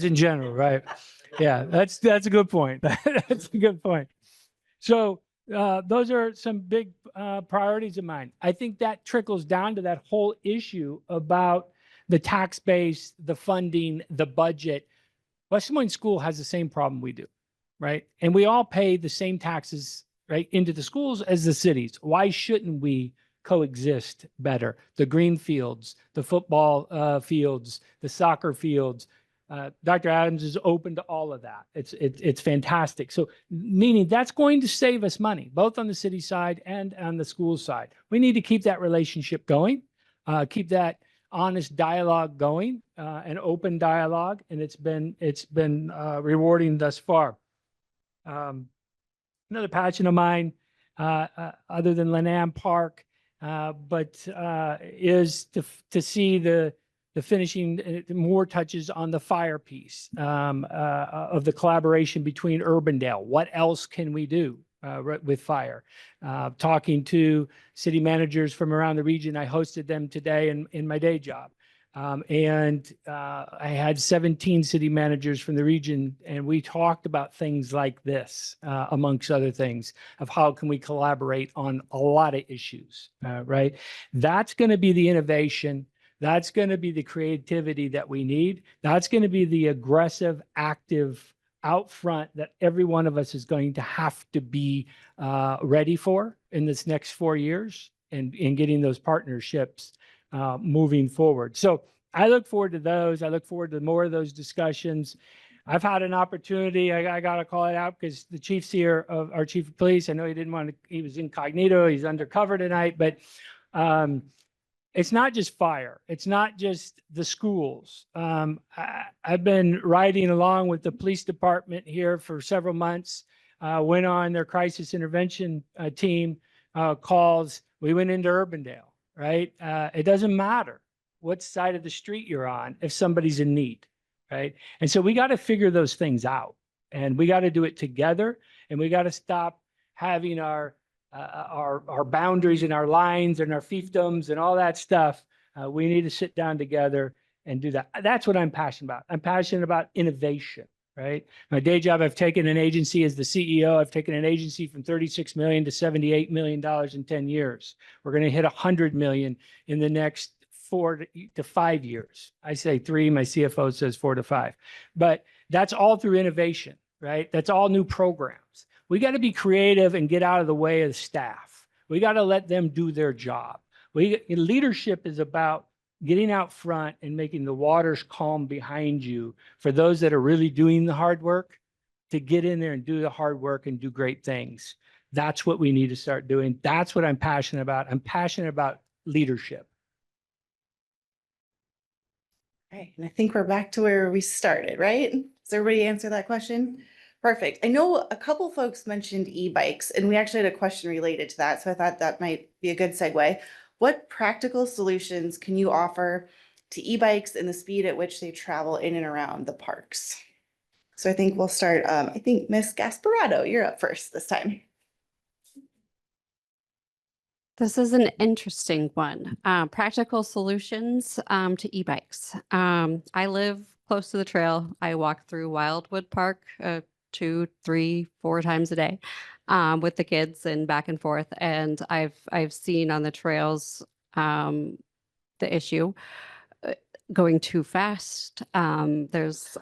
in general, right? Yeah, that's a good point. That's a good point. So those are some big priorities of mine. I think that trickles down to that whole issue about the tax base, the funding, the budget. West Des Moines School has the same problem we do, right? And we all pay the same taxes, right, into the schools as the cities. Why shouldn't we coexist better? The green fields, the football fields, the soccer fields. Dr. Adams is open to all of that. It's fantastic. So meaning that's going to save us money, both on the city side and on the school side. We need to keep that relationship going, keep that honest dialogue going, an open dialogue, and it's been rewarding thus far. Another passion of mine, other than Lannan Park, but is to see the finishing more touches on the fire piece of the collaboration between Urbandale. What else can we do with fire? Talking to city managers from around the region. I hosted them today in my day job. And I had 17 city managers from the region, and we talked about things like this, amongst other things, of how can we collaborate on a lot of issues, right? That's going to be the innovation. That's going to be the creativity that we need. That's going to be the aggressive, active out front that every one of us is going to have to be ready for in this next 4 years, and in getting those partnerships moving forward. So I look forward to those. I look forward to more of those discussions. I've had an opportunity, I got to call it out because the chief's here, our chief of police. I know he didn't want to, he was incognito, he's undercover tonight, but it's not just fire. It's not just the schools. I've been riding along with the police department here for several months, went on their crisis intervention team calls. We went into Urbandale, right? It doesn't matter what side of the street you're on if somebody's in need, right? And so we got to figure those things out, and we got to do it together, and we got to stop having our boundaries and our lines and our fiefdoms and all that stuff. We need to sit down together and do that. That's what I'm passionate about. I'm passionate about innovation, right? My day job, I've taken an agency as the CEO. I've taken an agency from $36 million to $78 million in 10 years. We're going to hit 100 million in the next 4 to 5 years. I say 3, my CFO says 4 to 5, but that's all through innovation, right? That's all new programs. We got to be creative and get out of the way of the staff. We got to let them do their job. Leadership is about getting out front and making the waters calm behind you for those that are really doing the hard work, to get in there and do the hard work and do great things. That's what we need to start doing. That's what I'm passionate about. I'm passionate about leadership. Right, and I think we're back to where we started, right? Does everybody answer that question? Perfect. I know a couple folks mentioned e-bikes, and we actually had a question related to that, so I thought that might be a good segue. What practical solutions can you offer to e-bikes and the speed at which they travel in and around the parks? So I think we'll start, I think Miss Gasparotto, you're up first this time. This is an interesting one. Practical solutions to e-bikes. I live close to the trail. I walk through Wildwood Park 2, 3, 4 times a day with the kids and back and forth. And I've seen on the trails the issue going too fast. There's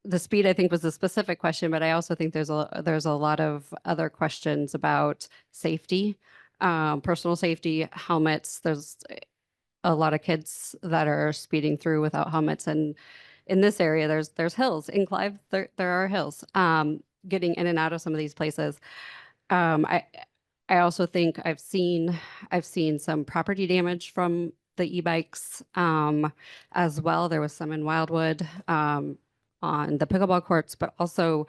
the speed, I think, was the specific question, but I also think there's a lot of other questions about safety, personal safety, helmets. There's a lot of kids that are speeding through without helmets, and in this area, there's hills. In Clive, there are hills. Getting in and out of some of these places. I also think I've seen some property damage from the e-bikes as well. There was some in Wildwood. On the pickleball courts, but also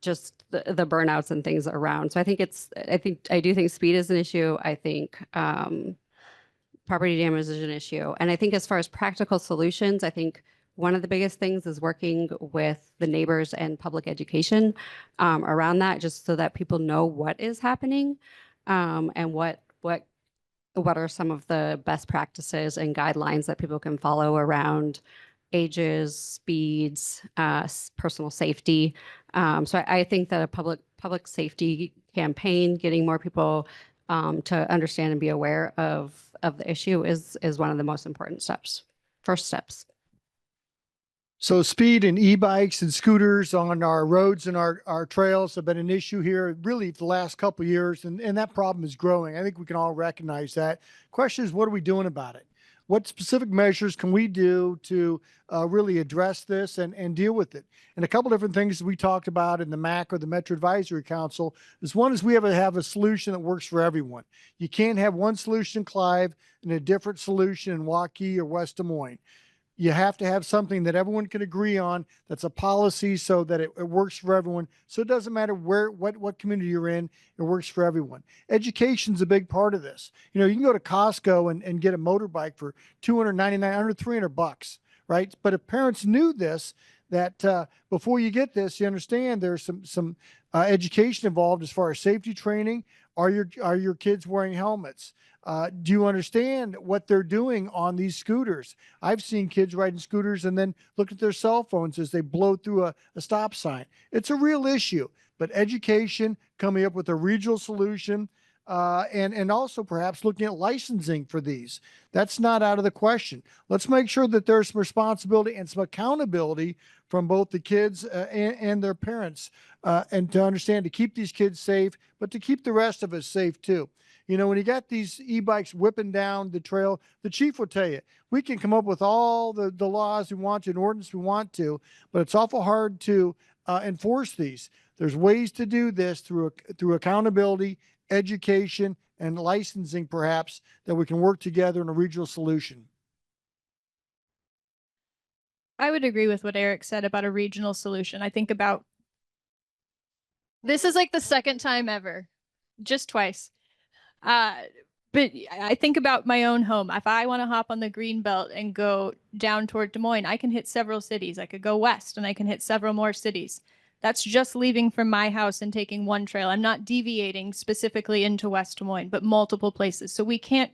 just the burnouts and things around. So I do think speed is an issue. I think property damage is an issue. And I think as far as practical solutions, I think one of the biggest things is working with the neighbors and public education around that, just so that people know what is happening and what are some of the best practices and guidelines that people can follow around ages, speeds, personal safety. So I think that a public safety campaign, getting more people to understand and be aware of the issue is one of the most important first steps. So speed and e-bikes and scooters on our roads and our trails have been an issue here really the last couple of years, and that problem is growing. I think we can all recognize that. Question is, what are we doing about it? What specific measures can we do to really address this and deal with it? And a couple different things we talked about in the MAC or the Metro Advisory Council is one is we have a solution that works for everyone. You can't have one solution in Clive and a different solution in Waukee or West Des Moines. You have to have something that everyone can agree on that's a policy so that it works for everyone. So it doesn't matter what community you're in, it works for everyone. Education's a big part of this. You can go to Costco and get a motorbike for $299, under $300, right? But if parents knew this, that before you get this, you understand there's some education involved as far as safety training. Are your kids wearing helmets? Do you understand what they're doing on these scooters? I've seen kids riding scooters and then look at their cell phones as they blow through a stop sign. It's a real issue, but education, coming up with a regional solution, and also perhaps looking at licensing for these. That's not out of the question. Let's make sure that there's some responsibility and some accountability from both the kids and their parents, and to understand to keep these kids safe, but to keep the rest of us safe too. When you got these e-bikes whipping down the trail, the chief will tell you, we can come up with all the laws we want to and ordinance we want to, but it's awful hard to enforce these. There's ways to do this through accountability, education, and licensing, perhaps, that we can work together in a regional solution. I would agree with what Eric said about a regional solution. I think about this is like the second time ever, just twice. But I think about my own home. If I want to hop on the green belt and go down toward Des Moines, I can hit several cities. I could go west and I can hit several more cities. That's just leaving from my house and taking one trail. I'm not deviating specifically into West Des Moines, but multiple places. So we can't,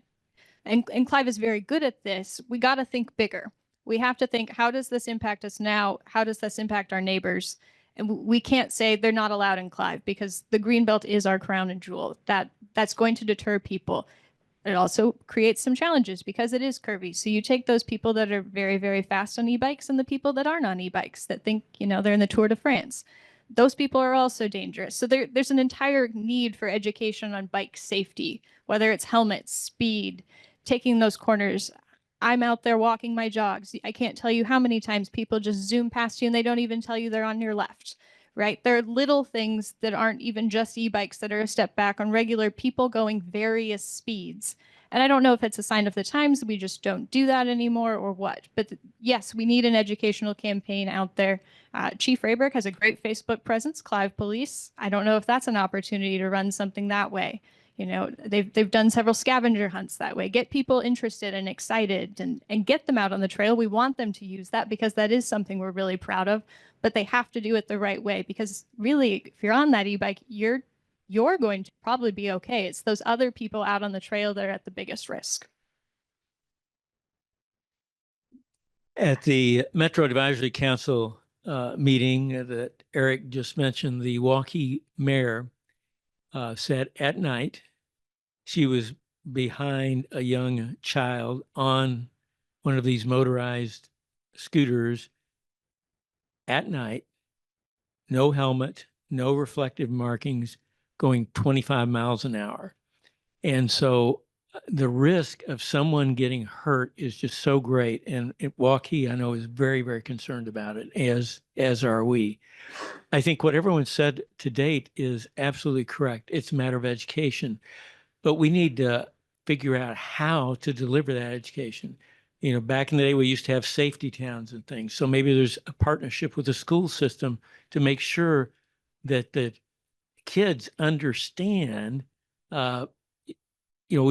and Clive is very good at this. We got to think bigger. We have to think, how does this impact us now? How does this impact our neighbors? And we can't say they're not allowed in Clive because the Greenbelt is our crown and jewel. That's going to deter people. It also creates some challenges because it is curvy. So you take those people that are very, very fast on e-bikes and the people that aren't on e-bikes that think, they're in the Tour de France. Those people are also dangerous. So there's an entire need for education on bike safety, whether it's helmets, speed, taking those corners. I'm out there walking my jogs. I can't tell you how many times people just zoom past you and they don't even tell you they're on your left, right? There are little things that aren't even just e-bikes that are a step back on regular people going various speeds. And I don't know if it's a sign of the times, we just don't do that anymore or what. But yes, we need an educational campaign out there. Chief Rayberg has a great Facebook presence, Clive Police. I don't know if that's an opportunity to run something that way. They've done several scavenger hunts that way. Get people interested and excited and get them out on the trail. We want them to use that because that is something we're really proud of, but they have to do it the right way because really, if you're on that e-bike, you're you're going to probably be okay. It's those other people out on the trail that are at the biggest risk. At the Metro Advisory Council meeting that Eric just mentioned, the Waukee mayor said at night she was behind a young child on one of these motorized scooters at night, no helmet, no reflective markings, going 25 miles an hour. And so the risk of someone getting hurt is just so great. And Waukee, I know, is very, very concerned about it, as are we. I think what everyone said to date is absolutely correct. It's a matter of education, but we need to figure out how to deliver that education. You know, back in the day, we used to have safety towns and things. So maybe there's a partnership with the school system to make sure that the kids understand, we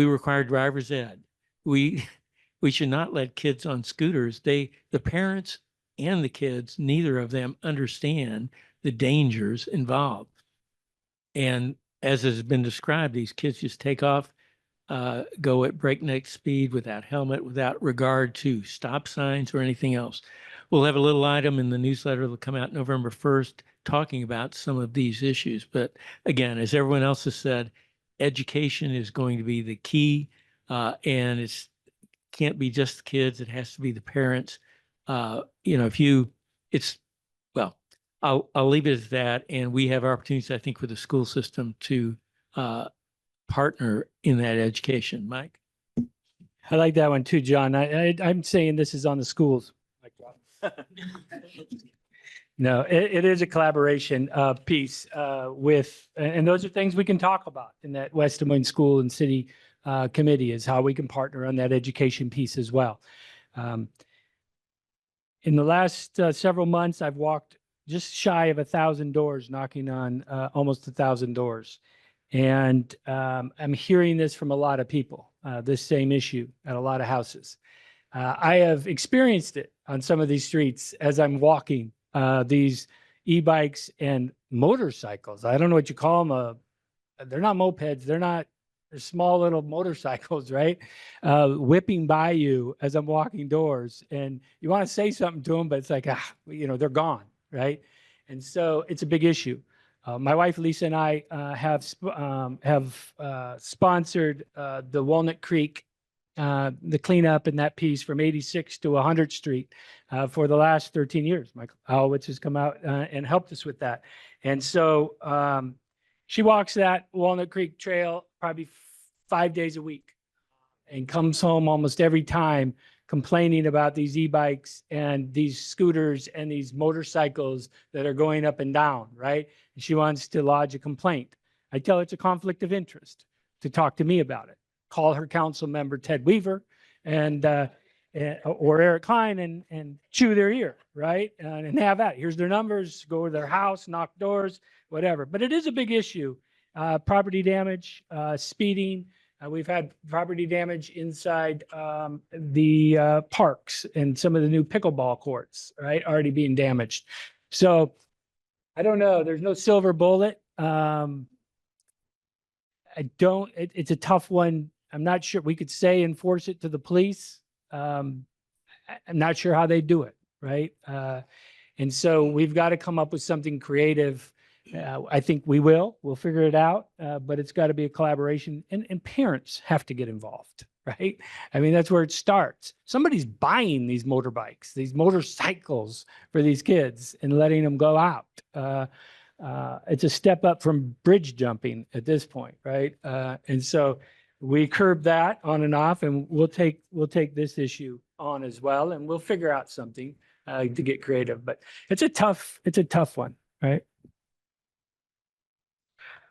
require driver's ed. We should not let kids on scooters. The parents and the kids, neither of them understand the dangers involved. And as has been described, these kids just take off, go at breakneck speed without helmet, without regard to stop signs or anything else. We'll have a little item in the newsletter that'll come out November 1st talking about some of these issues. But again, as everyone else has said, education is going to be the key, and can't be just the kids. It has to be the parents. I'll leave it at that. And we have opportunities, I think, with the school system to partner in that education. Mike? I like that one too, John. I'm saying this is on the schools. No, it is a collaboration piece with, and those are things we can talk about in that West Des Moines School and City Committee, is how we can partner on that education piece as well. In the last several months, I've walked just shy of 1,000 doors, knocking on almost 1,000 doors. And I'm hearing this from a lot of people, this same issue at a lot of houses. I have experienced it on some of these streets as I'm walking these e-bikes and motorcycles. I don't know what you call them. They're not mopeds. They're small little motorcycles, right? Whipping by you as I'm walking doors. And you want to say something to them, but it's like, they're gone, right? And so it's a big issue. My wife, Lisa, and I have sponsored the Walnut Creek, the cleanup in that piece from 86 to 100th Street for the last 13 years. Michael Alowitz has come out and helped us with that. And so she walks that Walnut Creek Trail probably 5 days a week and comes home almost every time complaining about these e-bikes and these scooters and these motorcycles that are going up and down, right? And she wants to lodge a complaint. I tell her it's a conflict of interest to talk to me about it. Call her council member, Ted Weaver, or Eric Klein, and chew their ear, right? And have that. Here's their numbers, go to their house, knock doors, whatever. But it is a big issue. Property damage, speeding. We've had property damage inside the parks and some of the new pickleball courts, right? Already being damaged. So I don't know. There's no silver bullet. It's a tough one. I'm not sure. We could say enforce it to the police. I'm not sure how they do it, right? And so we've got to come up with something creative. I think we'll figure it out, but it's got to be a collaboration, and parents have to get involved, right? I mean, that's where it starts. Somebody's buying these motorbikes, these motorcycles for these kids and letting them go out. It's a step up from bridge jumping at this point, right? And so we curb that on and off, and we'll take this issue on as well, and we'll figure out something to get creative. But it's a tough one, right?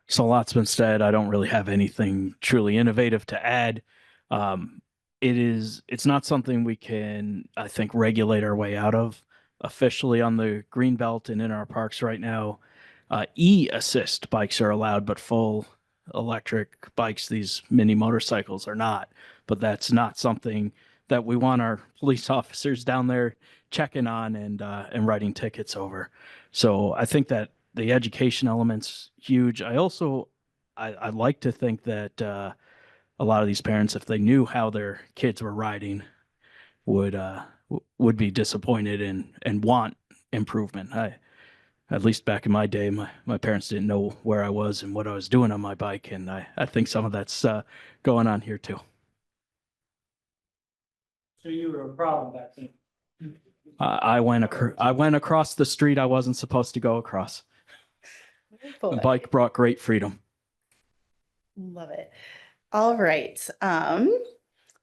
So a lot's been said. I don't really have anything truly innovative to add. It's not something we can, I think, regulate our way out of. Officially on the green belt and in our parks right now, e-assist bikes are allowed, but full electric bikes, these mini motorcycles, are not. But that's not something that we want our police officers down there checking on and writing tickets over. So I think that the education element's huge. I also I'd like to think that a lot of these parents, if they knew how their kids were riding, would be disappointed and want improvement. At least back in my day, my parents didn't know where I was and what I was doing on my bike, and I think some of that's going on here too. So you were a problem back then. I went across the street I wasn't supposed to go across. The bike brought great freedom. Love it. All right.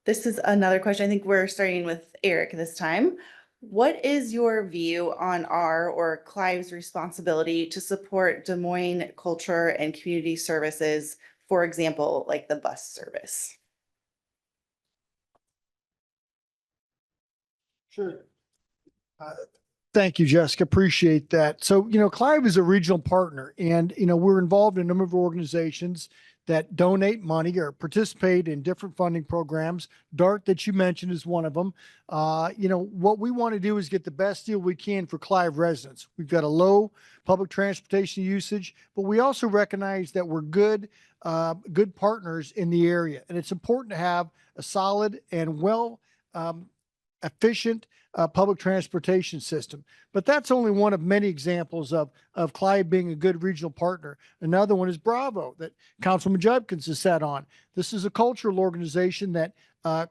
This is another question. I think we're starting with Eric this time. What is your view on our or Clive's responsibility to support Des Moines culture and community services, for example, like the bus service? Sure. Thank you, Jessica. Appreciate that. So, Clive is a regional partner, and, we're involved in a number of organizations that donate money or participate in different funding programs. DART that you mentioned is one of them. What we want to do is get the best deal we can for Clive residents. We've got a low public transportation usage, but we also recognize that we're good partners in the area. And it's important to have a solid and efficient public transportation system. But that's only one of many examples of Clive being a good regional partner. Another one is Bravo that Councilman Judkins has sat on. This is a cultural organization that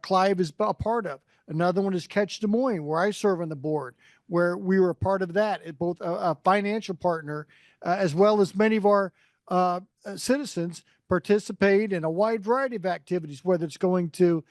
Clive is a part of. Another one is Catch Des Moines, where I serve on the board, where we were a part of that, both a financial partner, as well as many of our citizens participate in a wide variety of activities, whether it's going to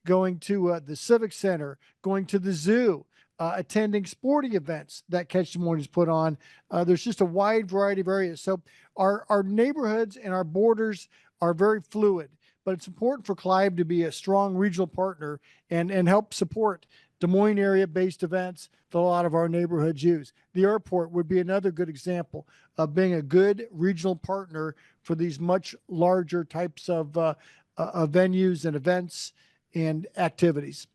the Civic Center, going to the zoo, attending sporting events that Catch Des Moines has put on. There's just a wide variety of areas. So our neighborhoods and our borders are very fluid, but it's important for Clive to be a strong regional partner and help support Des Moines area-based events that a lot of our neighborhoods use. The airport would be another good example of being a good regional partner for these much larger types of venues and events and activities.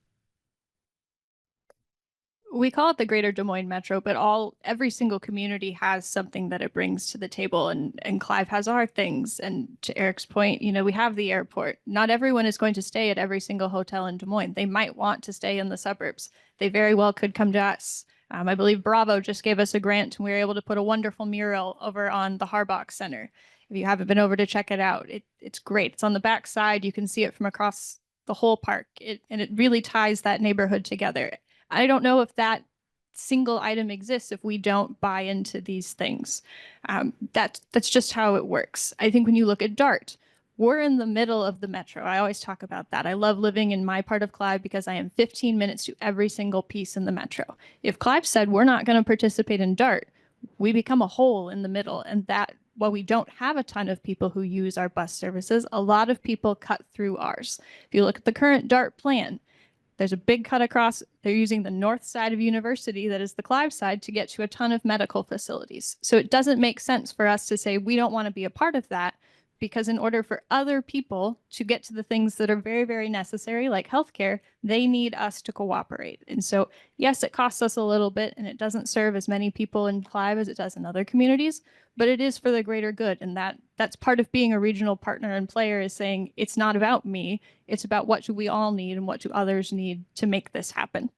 We call it the Greater Des Moines Metro, but every single community has something that it brings to the table, and Clive has our things. And to Eric's point, we have the airport. Not everyone is going to stay at every single hotel in Des Moines. They might want to stay in the suburbs. They very well could come to us. I believe Bravo just gave us a grant, and we were able to put a wonderful mural over on the Harbach Center. If you haven't been over to check it out, it's great. It's on the back side. You can see it from across the whole park, and it really ties that neighborhood together. I don't know if that single item exists if we don't buy into these things. That's just how it works. I think when you look at DART, we're in the middle of the metro. I always talk about that. I love living in my part of Clive because I am 15 minutes to every single piece in the metro. If Clive said we're not going to participate in DART, we become a hole in the middle, and that while we don't have a ton of people who use our bus services, a lot of people cut through ours. If you look at the current DART plan, there's a big cut across. They're using the north side of University, that is the Clive side, to get to a ton of medical facilities. So it doesn't make sense for us to say we don't want to be a part of that, because in order for other people to get to the things that are very, very necessary, like healthcare, they need us to cooperate. And so, yes, it costs us a little bit, and it doesn't serve as many people in Clive as it does in other communities, but it is for the greater good. And that's part of being a regional partner and player, is saying it's not about me, it's about what do we all need and what do others need to make this happen.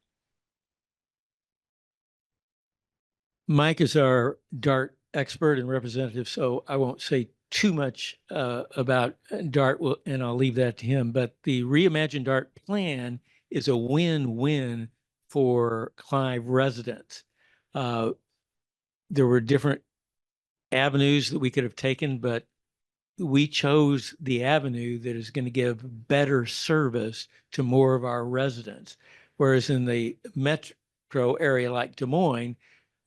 Mike is our DART expert and representative, so I won't say too much about DART, and I'll leave that to him. But the Reimagine DART plan is a win-win for Clive residents. There were different avenues that we could have taken, but we chose the avenue that is going to give better service to more of our residents. Whereas in the metro area like Des Moines,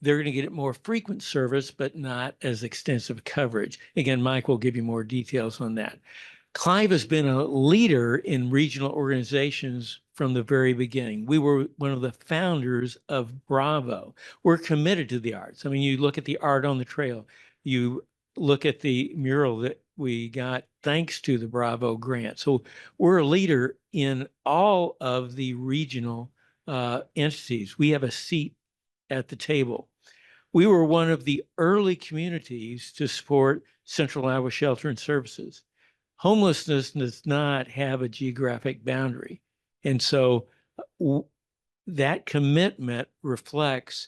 they're going to get more frequent service, but not as extensive coverage. Again, Mike will give you more details on that. Clive has been a leader in regional organizations from the very beginning. We were one of the founders of Bravo. We're committed to the arts. I mean, you look at the art on the trail, you look at the mural that we got thanks to the Bravo grant. So we're a leader in all of the regional entities. We have a seat at the table. we were one of the early communities to support Central Iowa Shelter and Services. Homelessness does not have a geographic boundary. And so that commitment reflects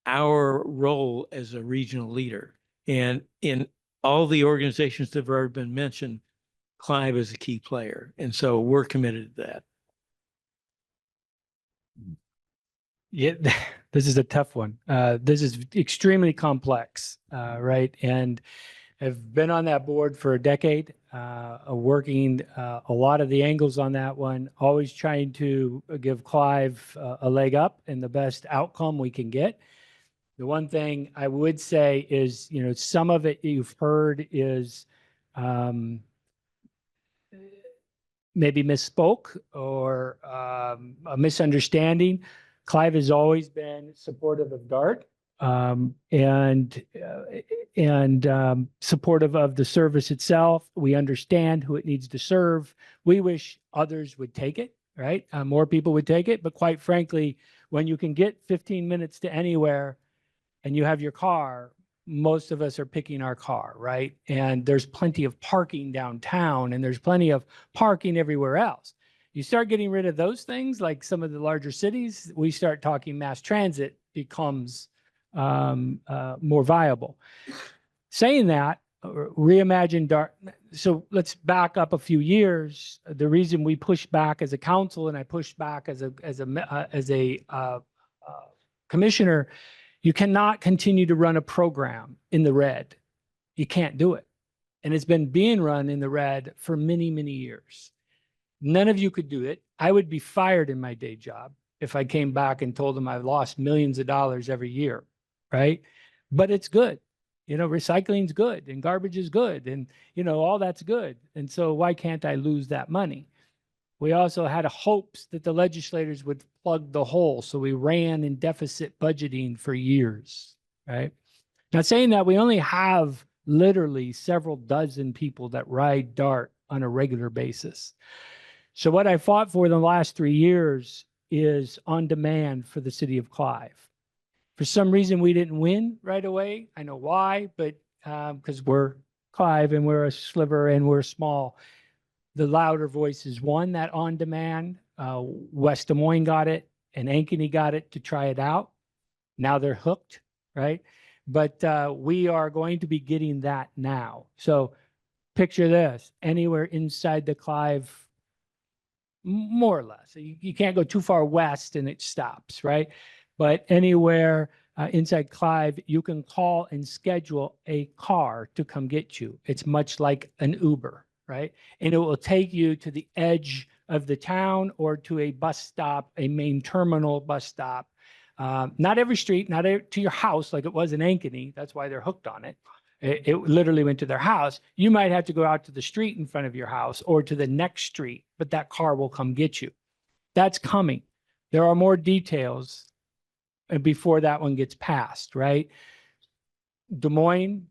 our role as a regional leader. And in all the organizations that have already been mentioned, Clive is a key player. And so we're committed to that. Yeah, this is a tough one. This is extremely complex, right? And I've been on that board for a decade, working a lot of the angles on that one, always trying to give Clive a leg up and the best outcome we can get. The one thing I would say is, you know, some of it you've heard is maybe misspoke or a misunderstanding. Clive has always been supportive of DART and supportive of the service itself. We understand who it needs to serve. We wish others would take it, right? More people would take it. But quite frankly, when you can get 15 minutes to anywhere and you have your car, most of us are picking our car, right? And there's plenty of parking downtown and there's plenty of parking everywhere else. You start getting rid of those things, like some of the larger cities, we start talking mass transit becomes more viable. Saying that, reimagine DART. So let's back up a few years. The reason we pushed back as a council and I pushed back as a commissioner, you cannot continue to run a program in the red. You can't do it. And it's been being run in the red for many, many years. None of you could do it. I would be fired in my day job if I came back and told them I've lost millions of dollars every year, right? But it's good. You know, recycling's good and garbage is good and, you know, all that's good. And so why can't I lose that money? We also had hopes that the legislators would plug the hole. So we ran in deficit budgeting for years, right? Not saying that we only have literally several dozen people that ride DART on a regular basis. So what I fought for in the last 3 years is on demand for the city of Clive. For some reason, we didn't win right away. I know why, but because we're Clive and we're a sliver and we're small. The louder voices won that on demand. West Des Moines got it and Ankeny got it to try it out. Now they're hooked, right? But we are going to be getting that now. So picture this, anywhere inside the Clive, more or less. You can't go too far west and it stops, right? But anywhere inside Clive, you can call and schedule a car to come get you. It's much like an Uber, right? And it will take you to the edge of the town or to a bus stop, a main terminal bus stop. Not every street, not to your house like it was in Ankeny. That's why they're hooked on it. It literally went to their house. You might have to go out to the street in front of your house or to the next street, but that car will come get you. That's coming. There are more details before that one gets passed, right? Des Moines,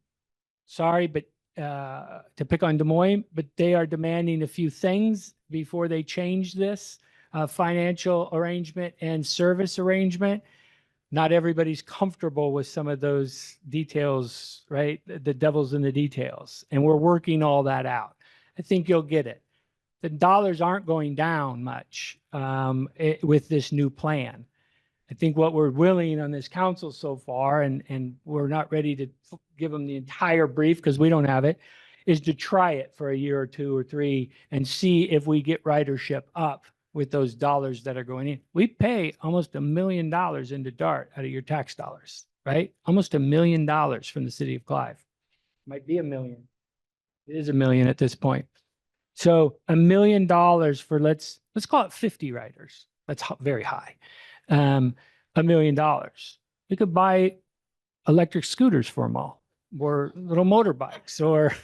sorry, but to pick on Des Moines, but they are demanding a few things before they change this financial arrangement and service arrangement. Not everybody's comfortable with some of those details, right? The devil's in the details. And we're working all that out. I think you'll get it. The dollars aren't going down much with this new plan. I think what we're willing on this council so far, and we're not ready to give them the entire brief because we don't have it, is to try it for a year or 2 or 3 and see if we get ridership up with those dollars that are going in. We pay almost $1 million into DART out of your tax dollars, right? Almost $1 million from the city of Clive. Might be $1 million. It is $1 million at this point. So $1 million for let's call it 50 riders. That's very high. $1 million. We could buy electric scooters for them all, or little motorbikes, or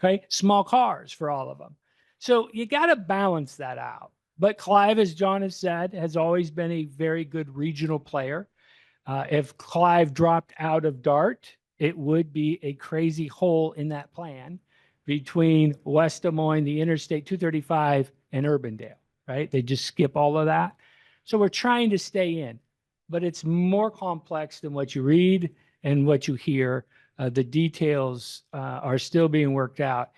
right, small cars for all of them. So you got to balance that out. But Clive, as John has said, has always been a very good regional player. If Clive dropped out of DART, it would be a crazy hole in that plan between West Des Moines, the Interstate 235, and Urbandale, right? They just skip all of that. So we're trying to stay in, but it's more complex than what you read. and what you hear. The details are still being worked out.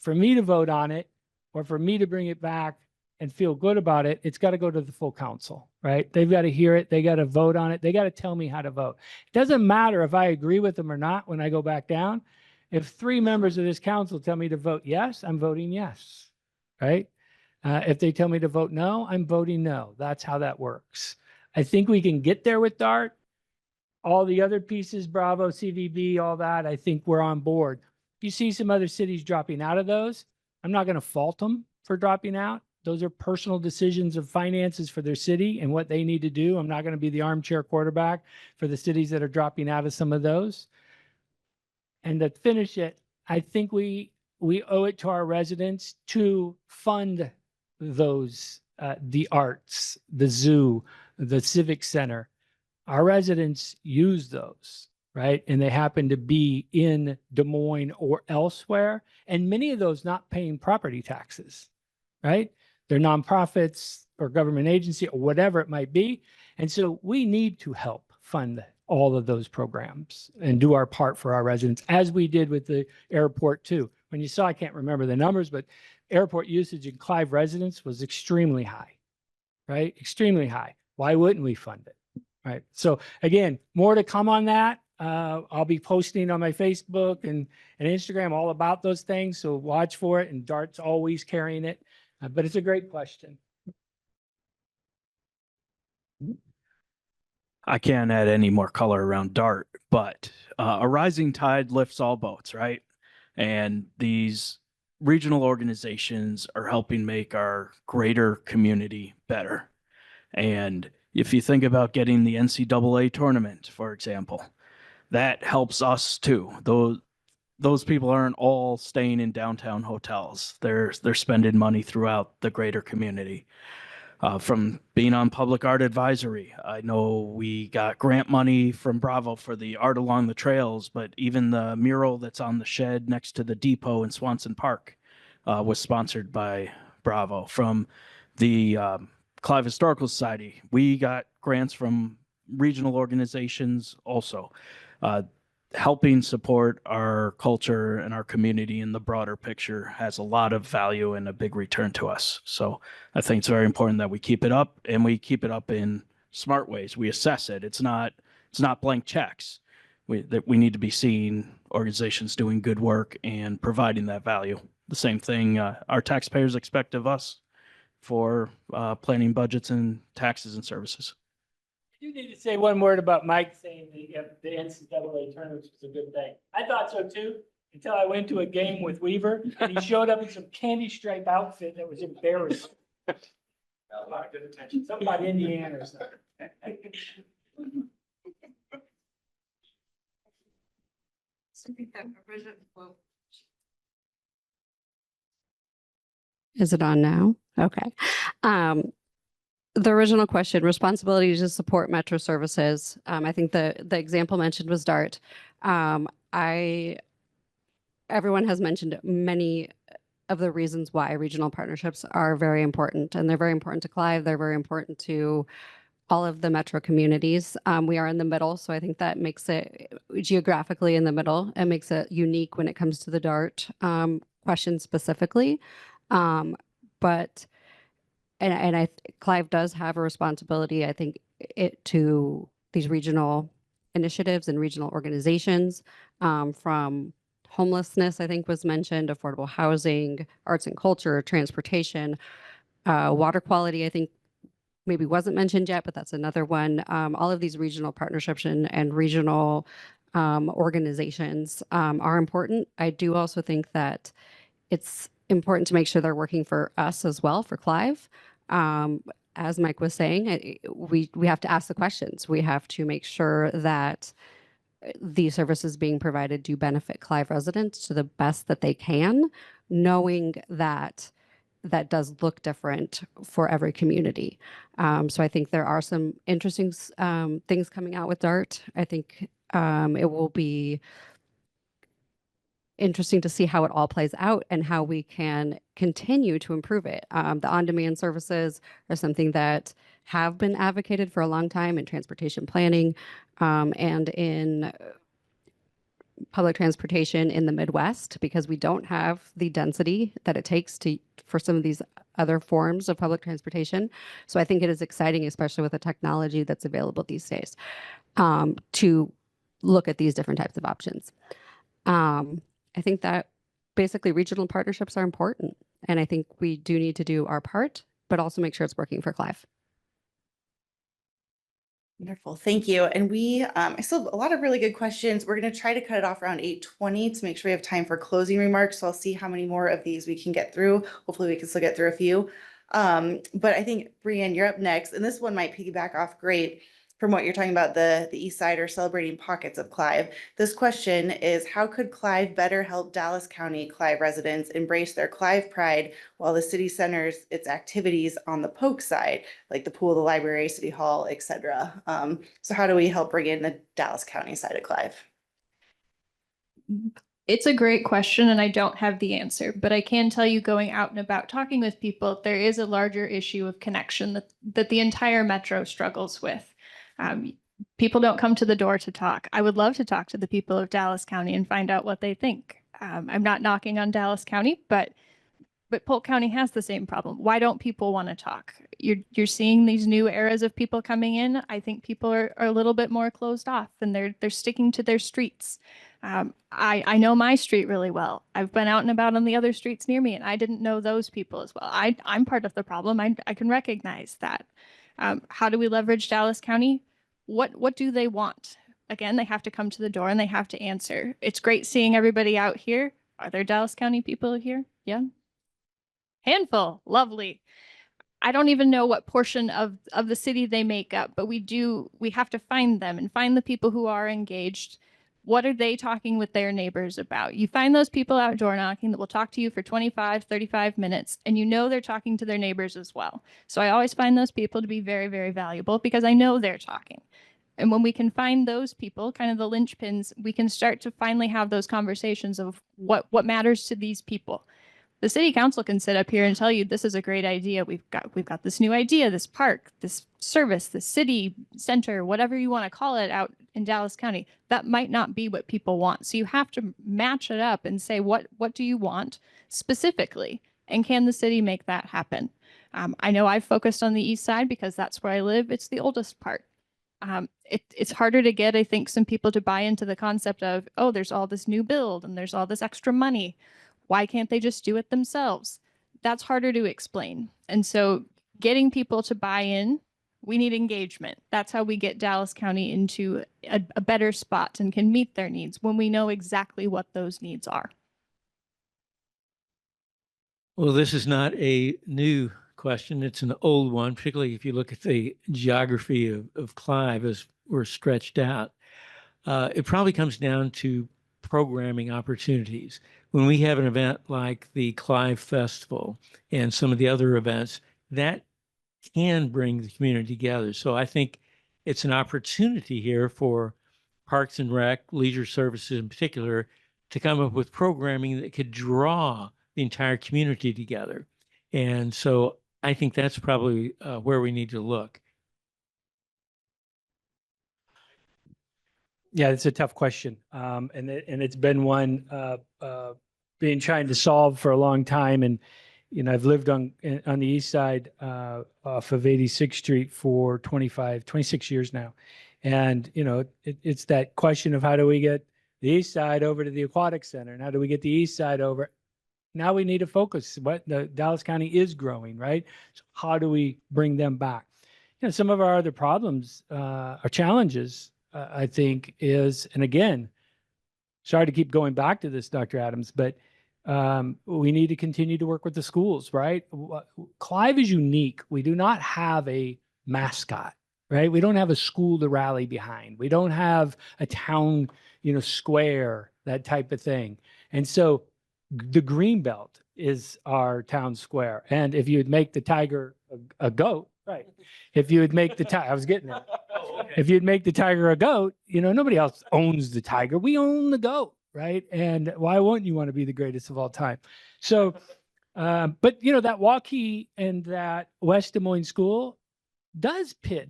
For me to vote on it, or for me to bring it back and feel good about it, it's got to go to the full council, right? They've got to hear it. They got to vote on it. They got to tell me how to vote. It doesn't matter if I agree with them or not when I go back down. If 3 members of this council tell me to vote yes, I'm voting yes, right? If they tell me to vote no, I'm voting no. That's how that works. I think we can get there with DART. All the other pieces, Bravo, CVB, all that, I think we're on board. You see some other cities dropping out of those. I'm not going to fault them for dropping out. Those are personal decisions of finances for their city and what they need to do. I'm not going to be the armchair quarterback for the cities that are dropping out of some of those. And to finish it, I think we owe it to our residents to fund those, the arts, the zoo, the civic center. Our residents use those, right? And they happen to be in Des Moines or elsewhere. And many of those not paying property taxes, right? They're nonprofits or government agency or whatever it might be. And so we need to help fund all of those programs and do our part for our residents, as we did with the airport too. When you saw, I can't remember the numbers, but airport usage in Clive residents was extremely high, right? Extremely high. Why wouldn't we fund it? Right. So again, more to come on that. I'll be posting on my Facebook and Instagram all about those things. So watch for it. And DART's always carrying it. But it's a great question. I can't add any more color around DART, but a rising tide lifts all boats, right? And these regional organizations are helping make our greater community better. And if you think about getting the NCAA tournament, for example, that helps us too. Those people aren't all staying in downtown hotels. They're spending money throughout the greater community. From being on public art advisory, I know we got grant money from Bravo for the art along the trails, but even the mural that's on the shed next to the depot in Swanson Park was sponsored by Bravo. From the Clive Historical Society, we got grants from regional organizations also. Helping support our culture and our community in the broader picture has a lot of value and a big return to us. So I think it's very important that we keep it up, and we keep it up in smart ways. We assess it. It's not blank checks. We need to be seeing organizations doing good work and providing that value. The same thing our taxpayers expect of us for planning budgets and taxes and services. You need to say one word about Mike saying the NCAA tournament was a good thing. I thought so too, until I went to a game with Weaver and he showed up in some candy stripe outfit that was embarrassing. Got a lot of good attention. Something about Indiana or something. Is it on now? Okay. The original question, responsibility to support metro services. I think the example mentioned was DART. Everyone has mentioned many of the reasons why regional partnerships are very important, and they're very important to Clive. They're very important to all of the metro communities. We are in the middle, so I think that makes it geographically in the middle. It makes it unique when it comes to the DART question specifically. Clive does have a responsibility, I think, to these regional initiatives and regional organizations, from homelessness, I think was mentioned, affordable housing, arts and culture, transportation, water quality, I think maybe wasn't mentioned yet, but that's another one. All of these regional partnerships and regional organizations are important. I do also think that it's important to make sure they're working for us as well, for Clive. As Mike was saying, we have to ask the questions. We have to make sure that the services being provided do benefit Clive residents to the best that they can, knowing that that does look different for every community. So I think there are some interesting things coming out with DART. I think it will be interesting to see how it all plays out and how we can continue to improve it. The on-demand services are something that have been advocated for a long time in transportation planning and in public transportation in the Midwest, because we don't have the density that it takes for some of these other forms of public transportation. So I think it is exciting, especially with the technology that's available these days, to look at these different types of options. I think that basically regional partnerships are important, and I think we do need to do our part, but also make sure it's working for Clive. Wonderful, thank you. And I still have a lot of really good questions. We're going to try to cut it off around 8:20 to make sure we have time for closing remarks. So I'll see how many more of these we can get through. Hopefully we can still get through a few. But I think, Breanne, you're up next, and this one might piggyback off great from what you're talking about, the East Side or celebrating pockets of Clive. This question is, how could Clive better help Dallas County Clive residents embrace their Clive pride while the city centers its activities on the Polk side, like the pool, the library, city hall, etc.? So how do we help bring in the Dallas County side of Clive? It's a great question, and I don't have the answer, but I can tell you, going out and about talking with people, there is a larger issue of connection that the entire metro struggles with. People don't come to the door to talk. I would love to talk to the people of Dallas County and find out what they think. I'm not knocking on Dallas County, but Polk County has the same problem. Why don't people want to talk? You're seeing these new eras of people coming in. I think people are a little bit more closed off, and they're sticking to their streets. I know my street really well. I've been out and about on the other streets near me, and I didn't know those people as well. I'm part of the problem. I can recognize that. How do we leverage Dallas County? What do they want? Again, they have to come to the door and they have to answer. It's great seeing everybody out here. Are there Dallas County people here? Yeah. Handful. Lovely. I don't even know what portion of the city they make up, but we have to find them and find the people who are engaged. What are they talking with their neighbors about? You find those people out door knocking that will talk to you for 25, 35 minutes, and you know they're talking to their neighbors as well. So I always find those people to be very, very valuable because I know they're talking. And when we can find those people, kind of the linchpins, we can start to finally have those conversations of what matters to these people. The city council can sit up here and tell you this is a great idea. We've got this new idea, this park, this service, this city center, whatever you want to call it out in Dallas County. That might not be what people want. So you have to match it up and say, what do you want specifically? And can the city make that happen? I know I've focused on the east side because that's where I live. It's the oldest part. It's harder to get, I think, some people to buy into the concept of, oh, there's all this new build and there's all this extra money. Why can't they just do it themselves? That's harder to explain. And so getting people to buy in, we need engagement. That's how we get Dallas County into a better spot and can meet their needs when we know exactly what those needs are. Well, this is not a new question. It's an old one, particularly if you look at the geography of Clive as we're stretched out. It probably comes down to programming opportunities. When we have an event like the Clive Festival and some of the other events, that can bring the community together. So I think it's an opportunity here for Parks and Rec, leisure services in particular, to come up with programming that could draw the entire community together. And so I think that's probably where we need to look. Yeah, it's a tough question. And it's been one being trying to solve for a long time. And, you know, I've lived on the east side off of 86th Street for 26 years now. And, you know, it's that question of how do we get the east side over to the aquatic center? And how do we get the east side over? Now we need to focus. What the Dallas County is growing, right? So how do we bring them back? You know, some of our other problems, our challenges, I think is, and again, sorry to keep going back to this, Dr. Adams, but we need to continue to work with the schools, right? Clive is unique. We do not have a mascot, right? We don't have a school to rally behind. We don't have a town, you know, square, that type of thing. And so the green belt is our town square. And if you'd make the tiger a goat, right? If you would make the tiger, I was getting it. If you'd make the tiger a goat, you know, nobody else owns the tiger. We own the goat, right? And why wouldn't you want to be the greatest of all time? So, but you know, that Waukee and that West Des Moines school does pit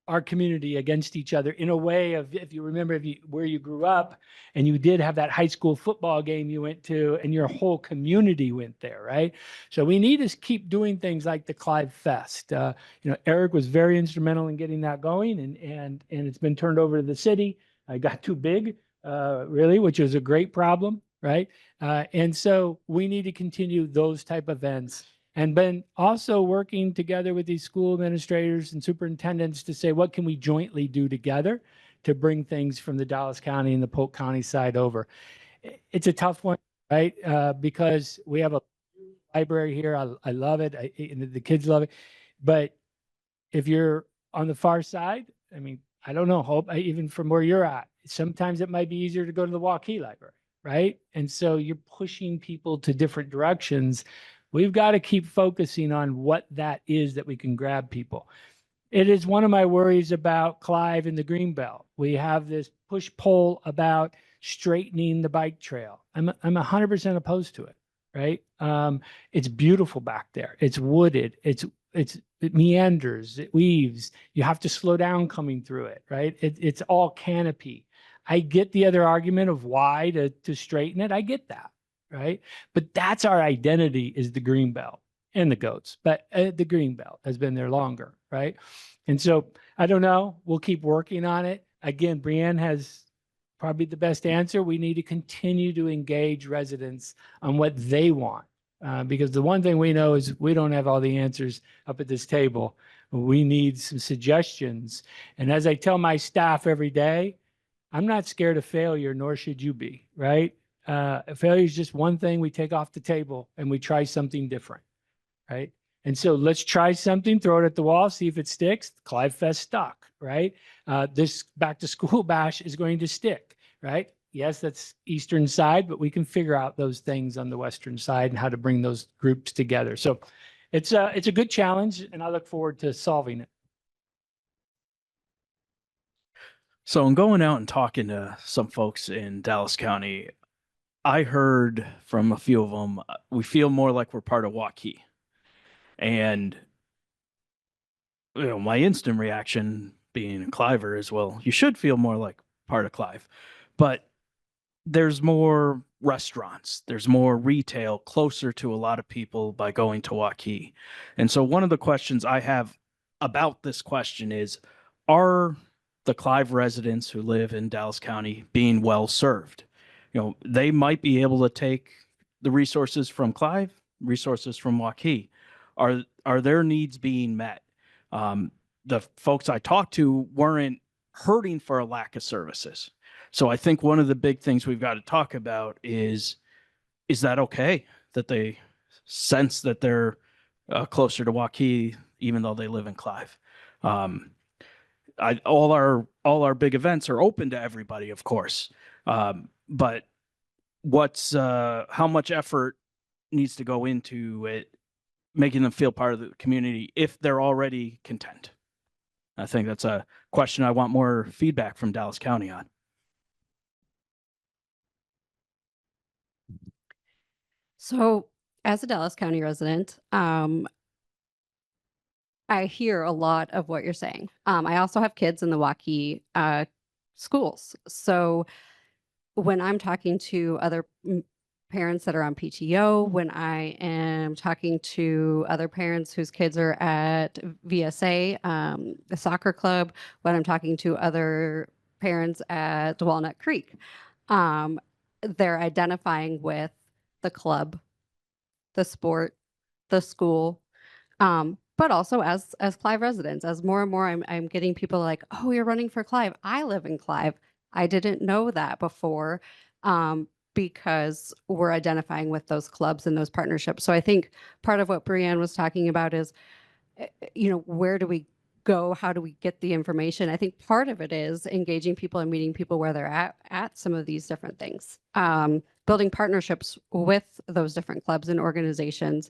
our community against each other in a way of, if you remember, where you grew up and you did have that high school football game you went to and your whole community went there, right? So we need to keep doing things like the Clive Fest. You know, Eric was very instrumental in getting that going, and it's been turned over to the city. I got too big, really, which is a great problem, right? And so we need to continue those type of events, and been also working together with these school administrators and superintendents to say, what can we jointly do together to bring things from the Dallas County and the Polk County side over? It's a tough one, right? Because we have a library here. I love it. And the kids love it. But if you're on the far side, I mean, I don't know, Hope, even from where you're at, sometimes it might be easier to go to the Waukee Library, right? And so you're pushing people to different directions. We've got to keep focusing on what that is that we can grab people. It is one of my worries about Clive and the Greenbelt. We have this push-pull about straightening the bike trail. I'm 100% opposed to it, right? It's beautiful back there. It's wooded. It meanders. It weaves. You have to slow down coming through it, right? It's all canopy. I get the other argument of why to straighten it. I get that, right? But that's our identity, is the Greenbelt and the goats. But the Greenbelt has been there longer, right? And so I don't know. We'll keep working on it. Again, Breanne has probably the best answer. We need to continue to engage residents on what they want. Because the one thing we know is we don't have all the answers up at this table. We need some suggestions. And as I tell my staff every day, I'm not scared of failure, nor should you be, right? Failure is just one thing we take off the table and we try something different, right? And so let's try something, throw it at the wall, see if it sticks. Clive Fest stuck, right? This back to school bash is going to stick, right? Yes, that's eastern side, but we can figure out those things on the western side and how to bring those groups together. So it's a good challenge, and I look forward to solving it. So in going out and talking to some folks in Dallas County, I heard from a few of them, we feel more like we're part of Waukee. And you know, my instant reaction being a Cliver is, well, you should feel more like part of Clive. But there's more restaurants, there's more retail closer to a lot of people by going to Waukee. And so one of the questions I have about this question is, are the Clive residents who live in Dallas County being well served? You know, they might be able to take the resources from Clive, resources from Waukee. Are their needs being met? The folks I talked to weren't hurting for a lack of services. So I think one of the big things we've got to talk about is that okay that they sense that they're closer to Waukee, even though they live in Clive? All our big events are open to everybody, of course. But how much effort needs to go into it, making them feel part of the community if they're already content? I think that's a question I want more feedback from Dallas County on. So, as a Dallas County resident, I hear a lot of what you're saying. I also have kids in the Waukee schools. So, when I'm talking to other parents that are on PTO, when I am talking to other parents whose kids are at VSA, the soccer club, when I'm talking to other parents at Walnut Creek, they're identifying with the club, the sport, the school, but also as Clive residents. As more and more I'm getting people like, oh, you're running for Clive. I live in Clive. I didn't know that before, because we're identifying with those clubs and those partnerships. So I think part of what Breanne was talking about is, you know, where do we go? How do we get the information? I think part of it is engaging people and meeting people where they're at some of these different things, building partnerships with those different clubs and organizations.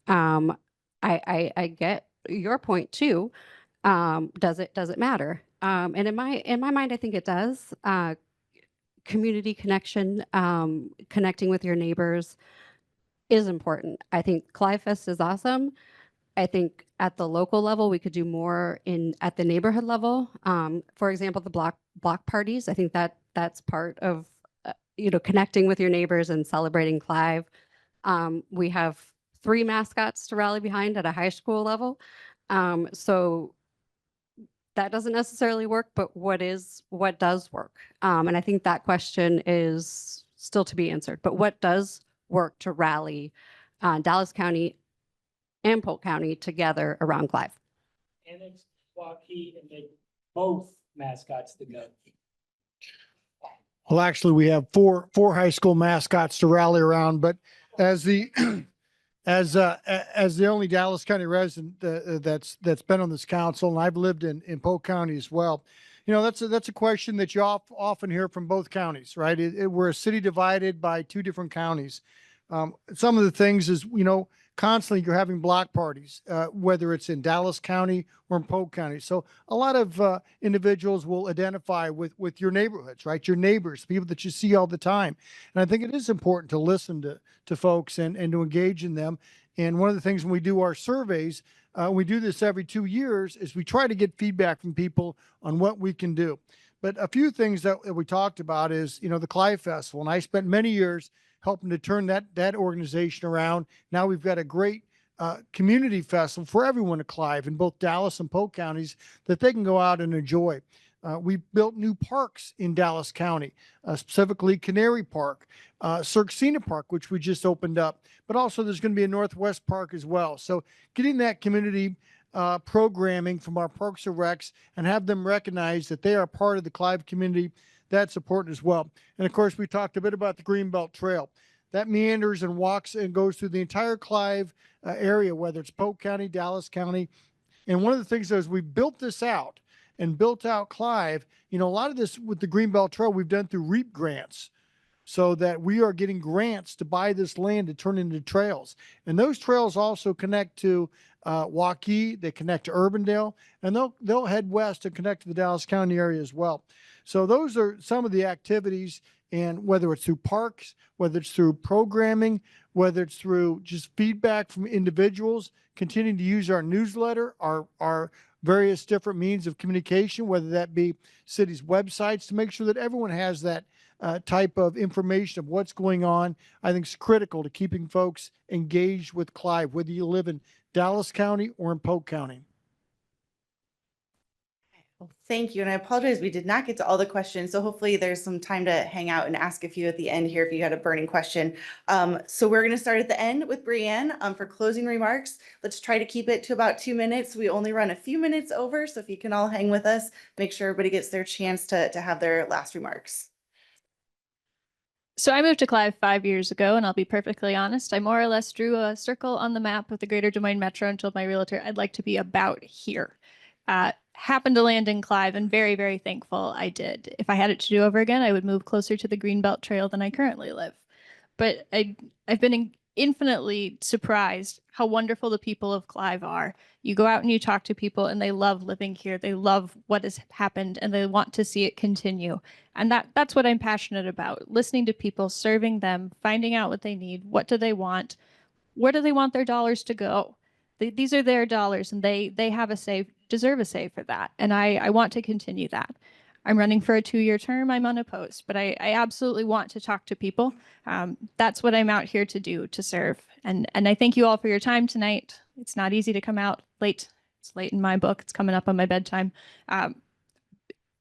I get your point too. Does it matter? And in my mind, I think it does. community connection, connecting with your neighbors is important. I think Clive Fest is awesome. I think at the local level, we could do more at the neighborhood level. For example, the block parties. I think that's part of connecting with your neighbors and celebrating Clive. We have 3 mascots to rally behind at a high school level. So that doesn't necessarily work, but what does work? And I think that question is still to be answered. But what does work to rally Dallas County and Polk County together around Clive? And it's Waukee and make both mascots together. Well, actually, we have four high school mascots to rally around, but as the as the only Dallas County resident that's been on this council, and I've lived in Polk County as well, that's a question that you often hear from both counties, right? We're a city divided by 2 different counties. Some of the things is, constantly you're having block parties, whether it's in Dallas County or in Polk County. So a lot of individuals will identify with your neighborhoods, right? Your neighbors, people that you see all the time. And I think it is important to listen to folks and to engage in them. And one of the things when we do our surveys, we do this every 2 years, is we try to get feedback from people on what we can do. But a few things that we talked about is, the Clive Festival. And I spent many years helping to turn that organization around. Now we've got a great community festival for everyone at Clive in both Dallas and Polk counties that they can go out and enjoy. We built new parks in Dallas County, specifically Canary Park, Circina Park, which we just opened up, but also there's going to be a Northwest Park as well. So getting that community programming from our Parks and Recs and have them recognize that they are part of the Clive community, that's important as well. And of course, we talked a bit about the Greenbelt Trail. That meanders and walks and goes through the entire Clive area, whether it's Polk County, Dallas County. And one of the things is we built this out and built out Clive. A lot of this with the Greenbelt Trail we've done through REAP grants, so that we are getting grants to buy this land to turn into trails. And those trails also connect to Waukee, they connect to Urbandale, and they'll head west and connect to the Dallas County area as well. So those are some of the activities, and whether it's through parks, whether it's through programming, whether it's through just feedback from individuals, continuing to use our newsletter, our various different means of communication, whether that be cities' websites, to make sure that everyone has that type of information of what's going on, I think is critical to keeping folks engaged with Clive, whether you live in Dallas County or in Polk County. Well, thank you. And I apologize, we did not get to all the questions. So hopefully there's some time to hang out and ask a few at the end here if you had a burning question. So we're going to start at the end with Breanne for closing remarks. Let's try to keep it to about 2 minutes. We only run a few minutes over. So if you can all hang with us, make sure everybody gets their chance to have their last remarks. So I moved to Clive 5 years ago, and I'll be perfectly honest, I more or less drew a circle on the map of the greater Des Moines Metro and told my realtor I'd like to be about here. Happened to land in Clive, and very, very thankful I did. If I had it to do over again, I would move closer to the Greenbelt Trail than I currently live. But I've been infinitely surprised how wonderful the people of Clive are. You go out and you talk to people and they love living here. They love what has happened and they want to see it continue. And that's what I'm passionate about, listening to people, serving them, finding out what they need. What do they want? Where do they want their dollars to go? These are their dollars and they have a say, deserve a say for that. And I want to continue that. I'm running for a 2-year term. I'm unopposed, but I absolutely want to talk to people. That's what I'm out here to do, to serve. And I thank you all for your time tonight. It's not easy to come out late. It's late in my book. It's coming up on my bedtime.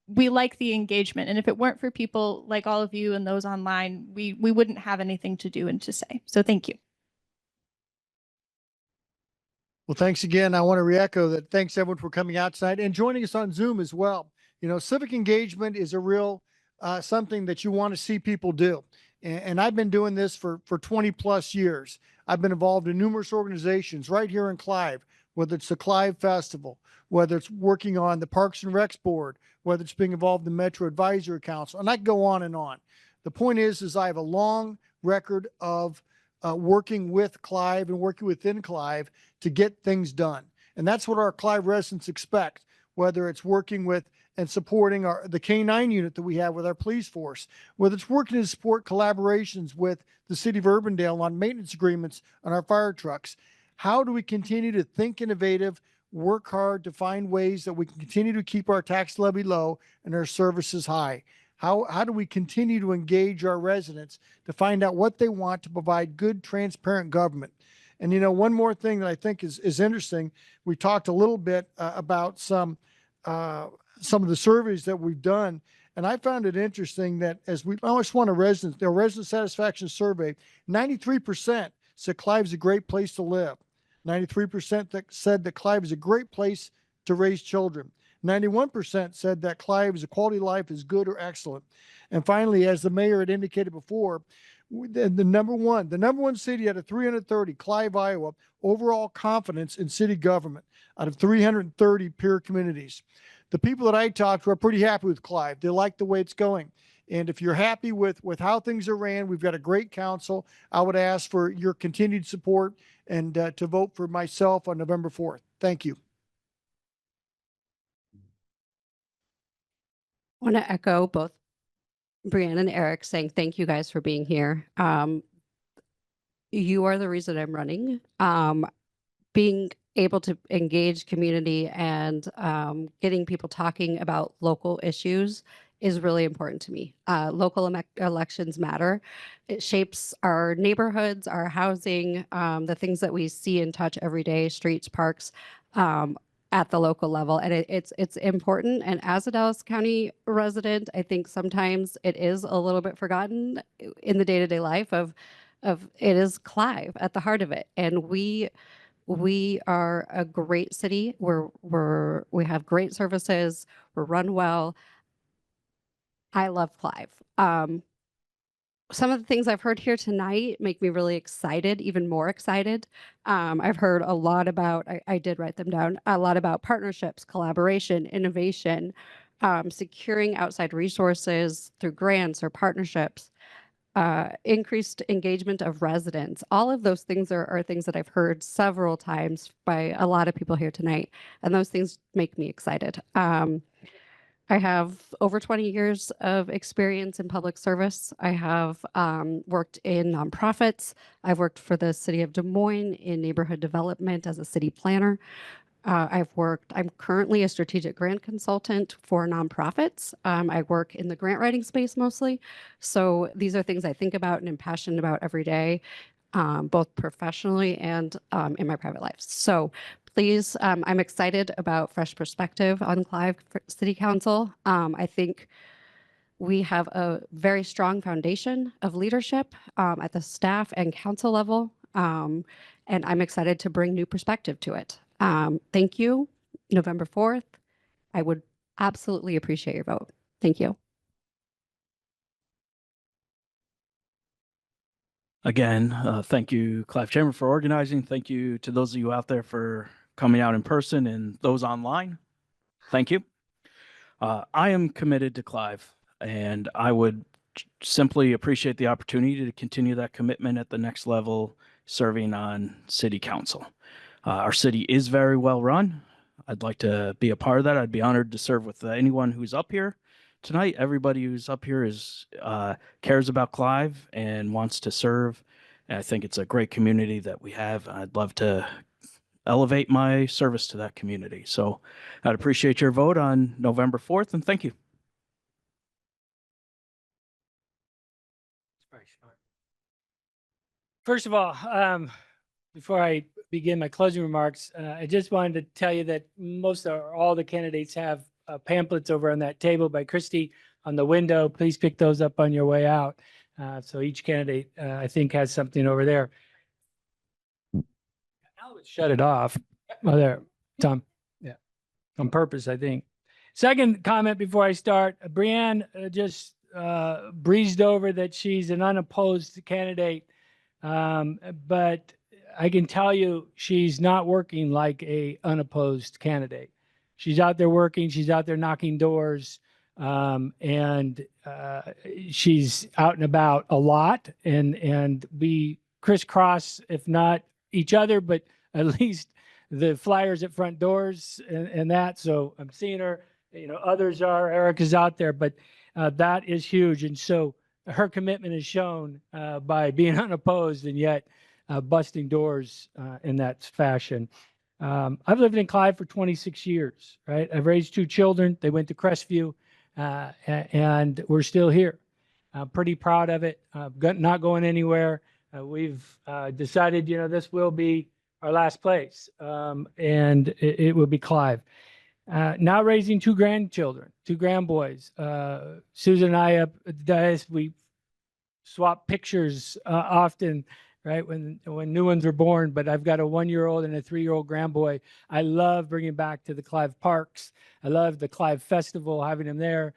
We like the engagement. And if it weren't for people like all of you and those online, we wouldn't have anything to do and to say. So thank you. Well, thanks again. I want to re-echo that. Thanks everyone for coming out tonight and joining us on Zoom as well. Civic engagement is a real something that you want to see people do. And I've been doing this for 20 plus years. I've been involved in numerous organizations right here in Clive, whether it's the Clive Festival, whether it's working on the Parks and Recs Board, whether it's being involved in the Metro Advisory Council, and I can go on and on. The point is I have a long record of working with Clive and working within Clive to get things done. And that's what our Clive residents expect, whether it's working with and supporting the K-9 unit that we have with our police force, whether it's working to support collaborations with the city of Urbandale on maintenance agreements on our fire trucks. How do we continue to think innovative, work hard to find ways that we can continue to keep our tax levy low and our services high? How do we continue to engage our residents to find out what they want to provide good, transparent government? And, you know, one more thing that I think is interesting, we talked a little bit about some of the surveys that we've done. And I found it interesting that I always want their resident satisfaction survey, 93% said Clive's a great place to live. 93% that said that Clive is a great place to raise children. 91% said that Clive's quality of life is good or excellent. And finally, as the mayor had indicated before, the number one city out of 330, Clive, Iowa, overall confidence in city government out of 330 peer communities. The people that I talked to are pretty happy with Clive. They like the way it's going. And if you're happy with how things are ran, we've got a great council. I would ask for your continued support and to vote for myself on November 4th. Thank you. I want to echo both Breanne and Eric saying thank you guys for being here. You are the reason I'm running. Being able to engage community and getting people talking about local issues is really important to me. Local elections matter. It shapes our neighborhoods, our housing, the things that we see and touch every day, streets, parks, at the local level. And it's important. And as a Dallas County resident, I think sometimes it is a little bit forgotten in the day-to-day life of it is Clive at the heart of it. And we are a great city. We have great services. We're run well. I love Clive. Some of the things I've heard here tonight make me really excited, even more excited. I've heard a lot about, I did write them down, a lot about partnerships, collaboration, innovation, securing outside resources through grants or partnerships, increased engagement of residents. All of those things are things that I've heard several times by a lot of people here tonight. And those things make me excited. I have over 20 years of experience in public service. I have worked in nonprofits. I've worked for the city of Des Moines in neighborhood development as a city planner. I'm currently a strategic grant consultant for nonprofits. I work in the grant writing space mostly. So these are things I think about and am passionate about every day, both professionally and in my private life. So please, I'm excited about fresh perspective on Clive City Council. I think we have a very strong foundation of leadership at the staff and council level, and I'm excited to bring new perspective to it. Thank you. November 4th. I would absolutely appreciate your vote. Thank you. Again, thank you, Clive Chamber, for organizing. Thank you to those of you out there for coming out in person and those online. Thank you. I am committed to Clive, and I would simply appreciate the opportunity to continue that commitment at the next level, serving on city council. Our city is very well run. I'd like to be a part of that. I'd be honored to serve with anyone who's up here tonight. Everybody who's up here cares about Clive and wants to serve. And I think it's a great community that we have. I'd love to elevate my service to that community. So I'd appreciate your vote on November 4th, and thank you. First of all, before I begin my closing remarks, I just wanted to tell you that all the candidates have pamphlets over on that table by Christy on the window. Please pick those up on your way out. So each candidate, I think, has something over there. Alowitz shut it off. Oh, there, Tom. Yeah, on purpose, I think. Second comment before I start, Breanne just breezed over that she's an unopposed candidate, but I can tell you she's not working like a unopposed candidate. She's out there working. She's out there knocking doors, and she's out and about a lot. And we crisscross, if not each other, but at least the flyers at front doors and that. So I'm seeing her. others are. Eric is out there, but that is huge. And so her commitment is shown by being unopposed and yet busting doors in that fashion. I've lived in Clive for 26 years, right? I've raised 2 children. They went to Crestview, and we're still here. I'm pretty proud of it. Not going anywhere. We've decided, this will be our last place, and it will be Clive. Now raising 2 grandchildren, 2 grandboys. Susan and I, we swap pictures often, right? When new ones are born, but I've got a 1-year-old and a 3-year-old grandboy. I love bringing back to the Clive parks. I love the Clive Festival, having them there.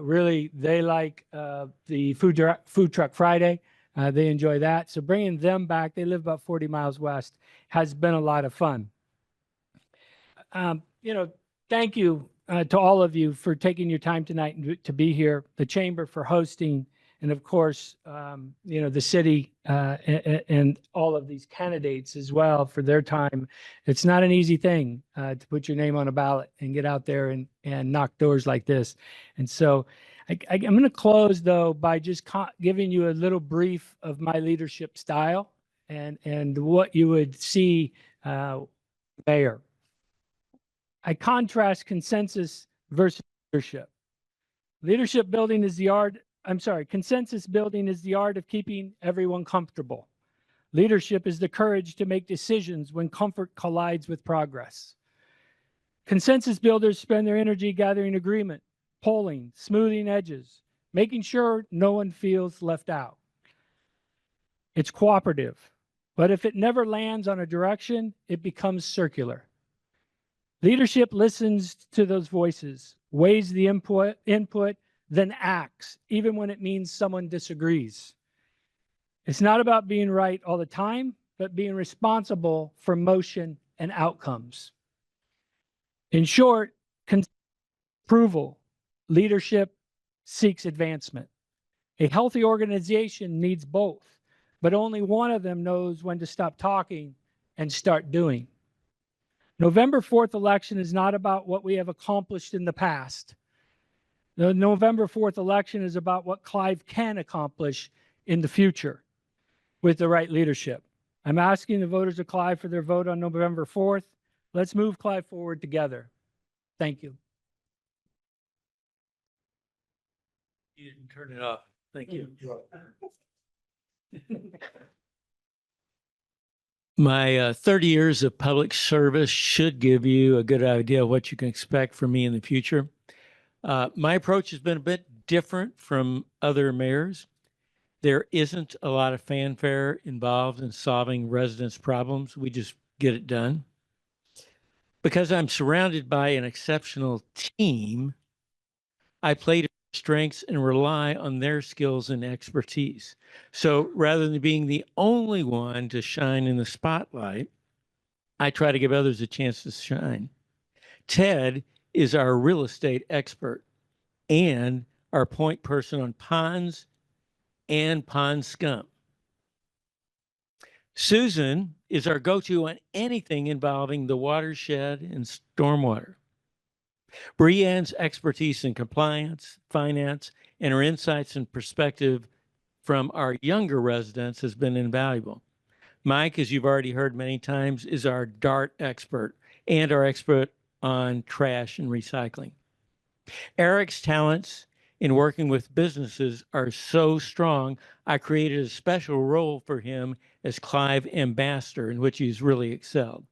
Really, they like the food truck Friday. They enjoy that. So bringing them back, they live about 40 miles west, has been a lot of fun. Thank you to all of you for taking your time tonight to be here, the chamber for hosting, and of course, the city and all of these candidates as well for their time. It's not an easy thing to put your name on a ballot and get out there and knock doors like this. And so I'm going to close, though, by just giving you a little brief of my leadership style and what you would see mayor. I contrast consensus versus leadership. Consensus building is the art of keeping everyone comfortable. Leadership is the courage to make decisions when comfort collides with progress. Consensus builders spend their energy gathering agreement, polling, smoothing edges, making sure no one feels left out. It's cooperative, but if it never lands on a direction, it becomes circular. Leadership listens to those voices, weighs the input, then acts, even when it means someone disagrees. It's not about being right all the time, but being responsible for motion and outcomes. In short, approval. Leadership seeks advancement. A healthy organization needs both, but only one of them knows when to stop talking and start doing. November 4th election is not about what we have accomplished in the past. The November 4th election is about what Clive can accomplish in the future with the right leadership. I'm asking the voters of Clive for their vote on November 4th. Let's move Clive forward together. Thank you. You didn't turn it off. Thank you. My 30 years of public service should give you a good idea of what you can expect from me in the future. My approach has been a bit different from other mayors. There isn't a lot of fanfare involved in solving residents' problems. We just get it done. Because I'm surrounded by an exceptional team, I play to their strengths and rely on their skills and expertise. So rather than being the only one to shine in the spotlight, I try to give others a chance to shine. Ted is our real estate expert and our point person on ponds and pond scum. Susan is our go-to on anything involving the watershed and stormwater. Breanne's expertise in compliance, finance, and her insights and perspective from our younger residents has been invaluable. Mike, as you've already heard many times, is our DART expert and our expert on trash and recycling. Eric's talents in working with businesses are so strong, I created a special role for him as Clive Ambassador, in which he's really excelled.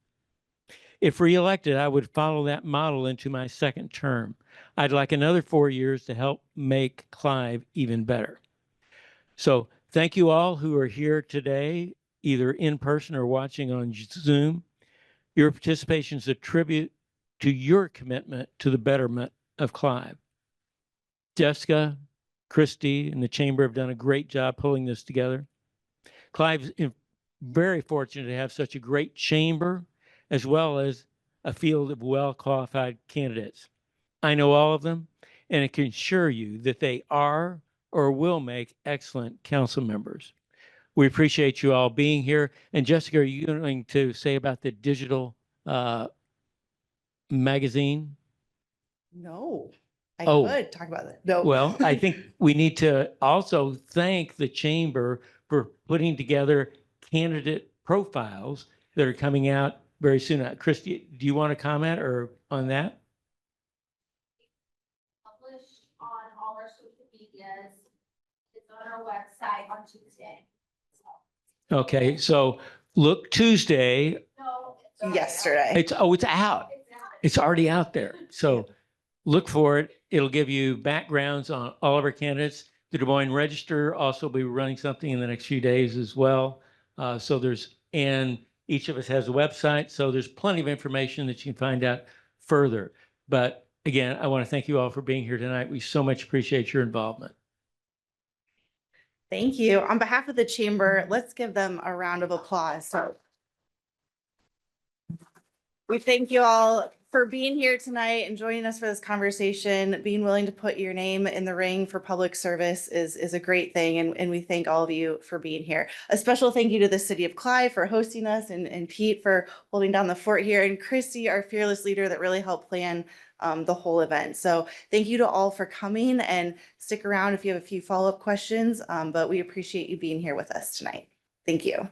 If reelected, I would follow that model into my second term. I'd like another 4 years to help make Clive even better. So thank you all who are here today, either in person or watching on Zoom. Your participation is a tribute to your commitment to the betterment of Clive. Jessica, Christy, and the chamber have done a great job pulling this together. Clive's very fortunate to have such a great chamber, as well as a field of well-qualified candidates. I know all of them, and I can assure you that they are or will make excellent council members. We appreciate you all being here. And Jessica, are you going to say about the digital magazine? No, I Oh. could talk about that. No. Well, I think we need to also thank the chamber for putting together candidate profiles that are coming out very soon. Christy, do you want to comment or on that? Published on all our social medias. It's on our website on Tuesday. Okay, so look Tuesday. No, it's already out. Yesterday. It's out. It's out. It's already out there. So look for it. It'll give you backgrounds on all of our candidates. The Des Moines Register also will be running something in the next few days as well. And each of us has a website, so there's plenty of information that you can find out further. But again, I want to thank you all for being here tonight. We so much appreciate your involvement. Thank you. On behalf of the chamber, let's give them a round of applause. So we thank you all for being here tonight and joining us for this conversation. Being willing to put your name in the ring for public service is a great thing. And we thank all of you for being here. A special thank you to the city of Clive for hosting us and Pete for holding down the fort here, and Christy, our fearless leader that really helped plan the whole event. So thank you to all for coming, and stick around if you have a few follow-up questions, but we appreciate you being here with us tonight. Thank you.